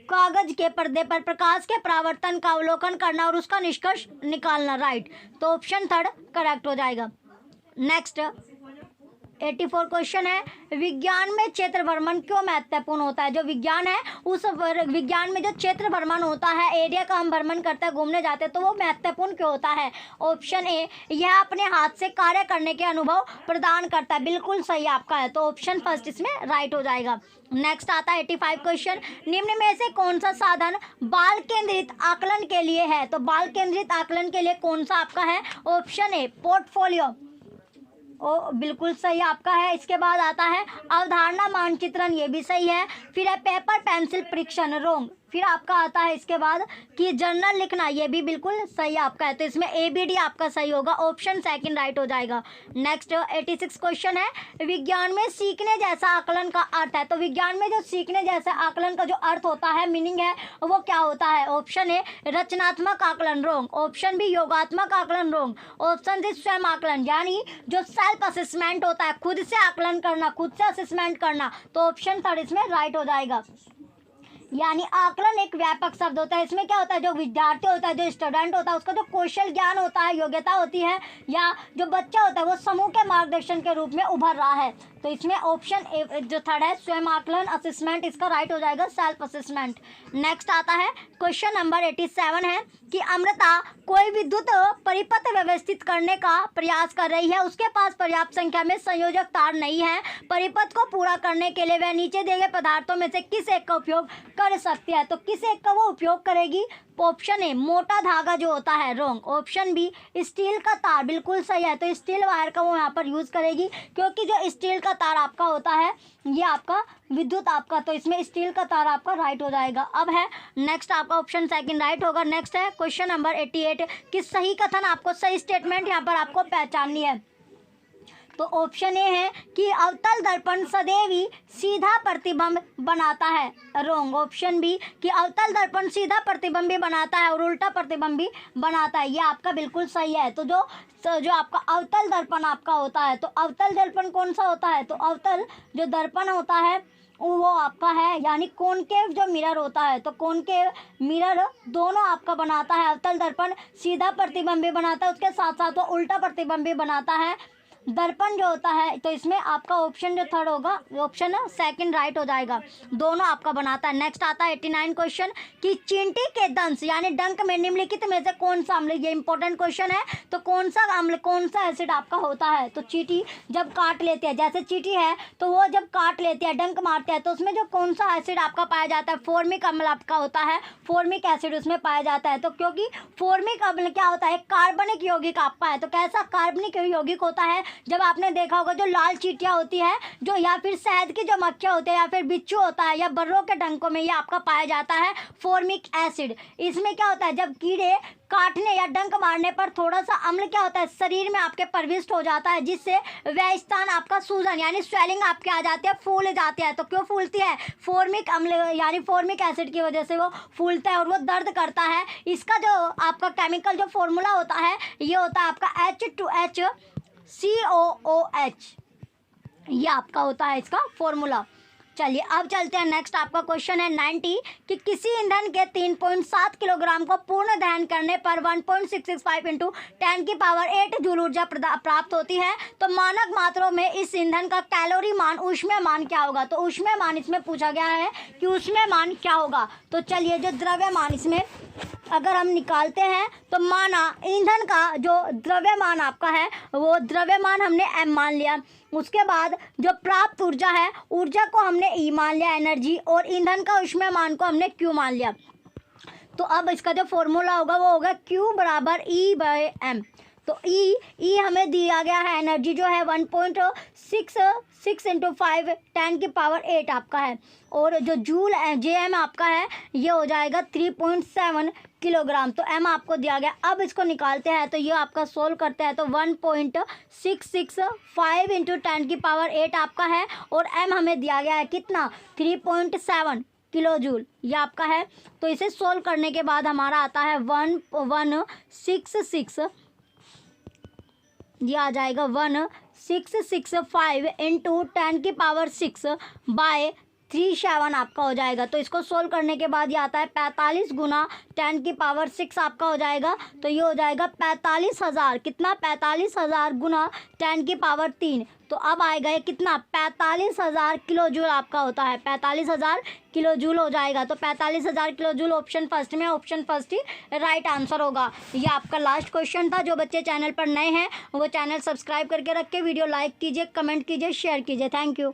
कागज के पर्दे पर प्रकाश के परावर्तन का अवलोकन करना और उसका निष्कर्ष निकालना, राइट। तो ऑप्शन थर्ड करेक्ट हो जाएगा। नेक्स्ट 84 क्वेश्चन है विज्ञान में क्षेत्र भ्रमण क्यों महत्वपूर्ण होता है। जो विज्ञान है उस विज्ञान में जो क्षेत्र भ्रमण होता है, एरिया का हम भ्रमण करते हैं, घूमने जाते हैं, तो वो महत्वपूर्ण क्यों होता है? ऑप्शन ए यह अपने हाथ से कार्य करने के अनुभव प्रदान करता है, बिल्कुल सही आपका है। तो ऑप्शन फर्स्ट इसमें राइट हो जाएगा। नेक्स्ट आता है 85 क्वेश्चन निम्न में से कौन सा साधन बाल केंद्रित आकलन के लिए है। तो बाल केंद्रित आकलन के लिए कौन सा आपका है? ऑप्शन ए पोर्टफोलियो, ओ बिल्कुल सही आपका है। इसके बाद आता है अवधारणा मानचित्रण, ये भी सही है। फिर है पेपर पेंसिल परीक्षण, रोंग। फिर आपका आता है इसके बाद कि जर्नल लिखना, ये भी बिल्कुल सही आपका है। तो इसमें ए बी डी आपका सही होगा, ऑप्शन सेकंड राइट हो जाएगा। नेक्स्ट 86 क्वेश्चन है विज्ञान में सीखने जैसा आकलन का अर्थ है। तो विज्ञान में जो सीखने जैसा आकलन का जो अर्थ होता है, मीनिंग है, वो क्या होता है? ऑप्शन ए रचनात्मक आकलन, रोंग। ऑप्शन बी योगात्मक आकलन, रोंग। ऑप्शन सी स्वयं आकलन यानी जो सेल्फ असेसमेंट होता है, खुद से आकलन करना, खुद से असेसमेंट करना। तो ऑप्शन थर्ड इसमें राइट हो जाएगा। यानी आकलन एक व्यापक शब्द होता है। इसमें क्या होता है? जो विद्यार्थी होता है, जो स्टूडेंट होता है, उसका जो कौशल ज्ञान होता है, योग्यता होती है, या जो बच्चा होता है वो समूह के मार्गदर्शन के रूप में उभर रहा है। तो इसमें ऑप्शन जो थर्ड है स्वयं आकलन, असेसमेंट, इसका राइट हो जाएगा सेल्फ असेसमेंट। नेक्स्ट आता है क्वेश्चन नंबर 87 है कि अमृता कोई विद्युत परिपथ व्यवस्थित करने का प्रयास कर रही है, उसके पास पर्याप्त संख्या में संयोजक तार नहीं है। परिपथ को पूरा करने के लिए वह नीचे दिए गए पदार्थों में से किस एक का उपयोग कर सकती है। तो किस एक का वो उपयोग करेगी? ऑप्शन ए मोटा धागा जो होता है, रोंग। ऑप्शन बी स्टील का तार, बिल्कुल सही है। तो स्टील वायर का वो यहाँ पर यूज़ करेगी, क्योंकि जो स्टील का तार आपका होता है ये आपका विद्युत आपका, तो इसमें स्टील का तार आपका राइट हो जाएगा। अब है नेक्स्ट आपका ऑप्शन सेकंड राइट होगा। नेक्स्ट है क्वेश्चन नंबर 88 कि सही कथन, आपको सही स्टेटमेंट यहाँ पर आपको पहचाननी है। तो ऑप्शन ए है कि अवतल दर्पण सदैव ही सीधा प्रतिबिंब बनाता है, रोंग। ऑप्शन बी कि अवतल दर्पण सीधा प्रतिबिंब भी बनाता है और उल्टा प्रतिबिंब भी बनाता है, ये आपका बिल्कुल सही है। तो जो आपका अवतल दर्पण आपका होता है, तो अवतल दर्पण कौन सा होता है? तो अवतल जो दर्पण होता है वो आपका है यानी कॉनकेव जो मिरर होता है, तो कॉनकेव मिरर दोनों आपका बनाता है। अवतल दर्पण सीधा प्रतिबिंब भी बनाता है, उसके साथ साथ वो उल्टा प्रतिबिंब भी बनाता है। दर्पण जो होता है, तो इसमें आपका ऑप्शन जो थर्ड होगा, ऑप्शन सेकंड राइट हो जाएगा, दोनों आपका बनाता है। नेक्स्ट आता है 89 क्वेश्चन कि चींटी के दंश यानी डंक में निम्नलिखित में से कौन सा अम्ल, ये इंपॉर्टेंट क्वेश्चन है, तो कौन सा अम्ल, कौन सा एसिड आपका होता है? तो चींटी जब काट लेती है, जैसे चींटी है तो वो जब काट लेती है, डंक मारते हैं, तो उसमें जो कौन सा एसिड आपका पाया जाता है? फॉर्मिक अम्ल आपका होता है, फॉर्मिक एसिड उसमें पाया जाता है। तो क्योंकि फॉर्मिक अम्ल क्या होता है? कार्बनिक यौगिक आपका है। तो कैसा कार्बनिक यौगिक होता है? जब आपने देखा होगा जो लाल चींटियाँ होती है जो, या फिर शहद की जो मक्खियाँ होती है, या फिर बिच्छू होता है, या बर्रों के डंकों में ये आपका पाया जाता है फॉर्मिक एसिड। इसमें क्या होता है, जब कीड़े काटने या डंक मारने पर थोड़ा सा अम्ल क्या होता है शरीर में आपके प्रविष्ट हो जाता है, जिससे वह स्थान आपका सूजन यानी स्वेलिंग आपके आ जाती है, फूल जाती है। तो क्यों फूलती है, फॉर्मिक अम्ल यानी फॉर्मिक एसिड की वजह से वो फूलता है और वो दर्द करता है। इसका जो आपका केमिकल जो फॉर्मूला होता है ये होता है आपका H2HCOOH, ये आपका होता है इसका फॉर्मूला। चलिए अब चलते हैं नेक्स्ट। आपका क्वेश्चन है 90 कि किसी ईंधन के 3.7 किलोग्राम को पूर्ण दहन करने पर 1.665 इंटू 10 की पावर 8 जूल ऊर्जा प्राप्त होती है। तो मानक मात्रों में इस ईंधन का कैलोरी मान ऊष्मीय मान क्या होगा। तो ऊष्मीय मान इसमें पूछा गया है कि ऊष्मीय मान क्या होगा। तो चलिए जो द्रव्यमान इसमें अगर हम निकालते हैं तो माना ईंधन का जो द्रव्यमान आपका है वो द्रव्यमान हमने m मान लिया। उसके बाद जो प्राप्त ऊर्जा है, ऊर्जा को हमने E मान लिया एनर्जी, और ईंधन का ऊष्मीय मान को हमने Q मान लिया। तो अब इसका जो फॉर्मूला होगा वो होगा Q बराबर E/m। तो E हमें दिया गया है एनर्जी जो है 1.66 इंटू 5 10 की पावर 8 आपका है, और जो जूल JM आपका है ये हो जाएगा 3.7 किलोग्राम। तो M आपको दिया गया। अब इसको निकालते हैं तो ये आपका सोल्व करते हैं तो 1.665 इंटू 10 की पावर 8 आपका है, और M हमें दिया गया है कितना 3.7 किलो जूल, ये आपका है। तो इसे सोल्व करने के बाद हमारा आता है 1166, ये आ जाएगा 1665 इंटू 10 की पावर 6 बाय 37 आपका हो जाएगा। तो इसको सोल्व करने के बाद ये आता है 45 गुना 10 की पावर 6 आपका हो जाएगा। तो ये हो जाएगा 45,000, कितना 45,000 गुना 10 की पावर 3। तो अब आएगा ये कितना 45,000 किलो जूल आपका होता है, 45,000 किलो जूल हो जाएगा। तो 45,000 किलो जूल ऑप्शन फर्स्ट में, ऑप्शन फर्स्ट ही राइट आंसर होगा। ये आपका लास्ट क्वेश्चन था। जो बच्चे चैनल पर नए हैं वो चैनल सब्सक्राइब करके रख के वीडियो लाइक कीजिए, कमेंट कीजिए, शेयर कीजिए। Thank you.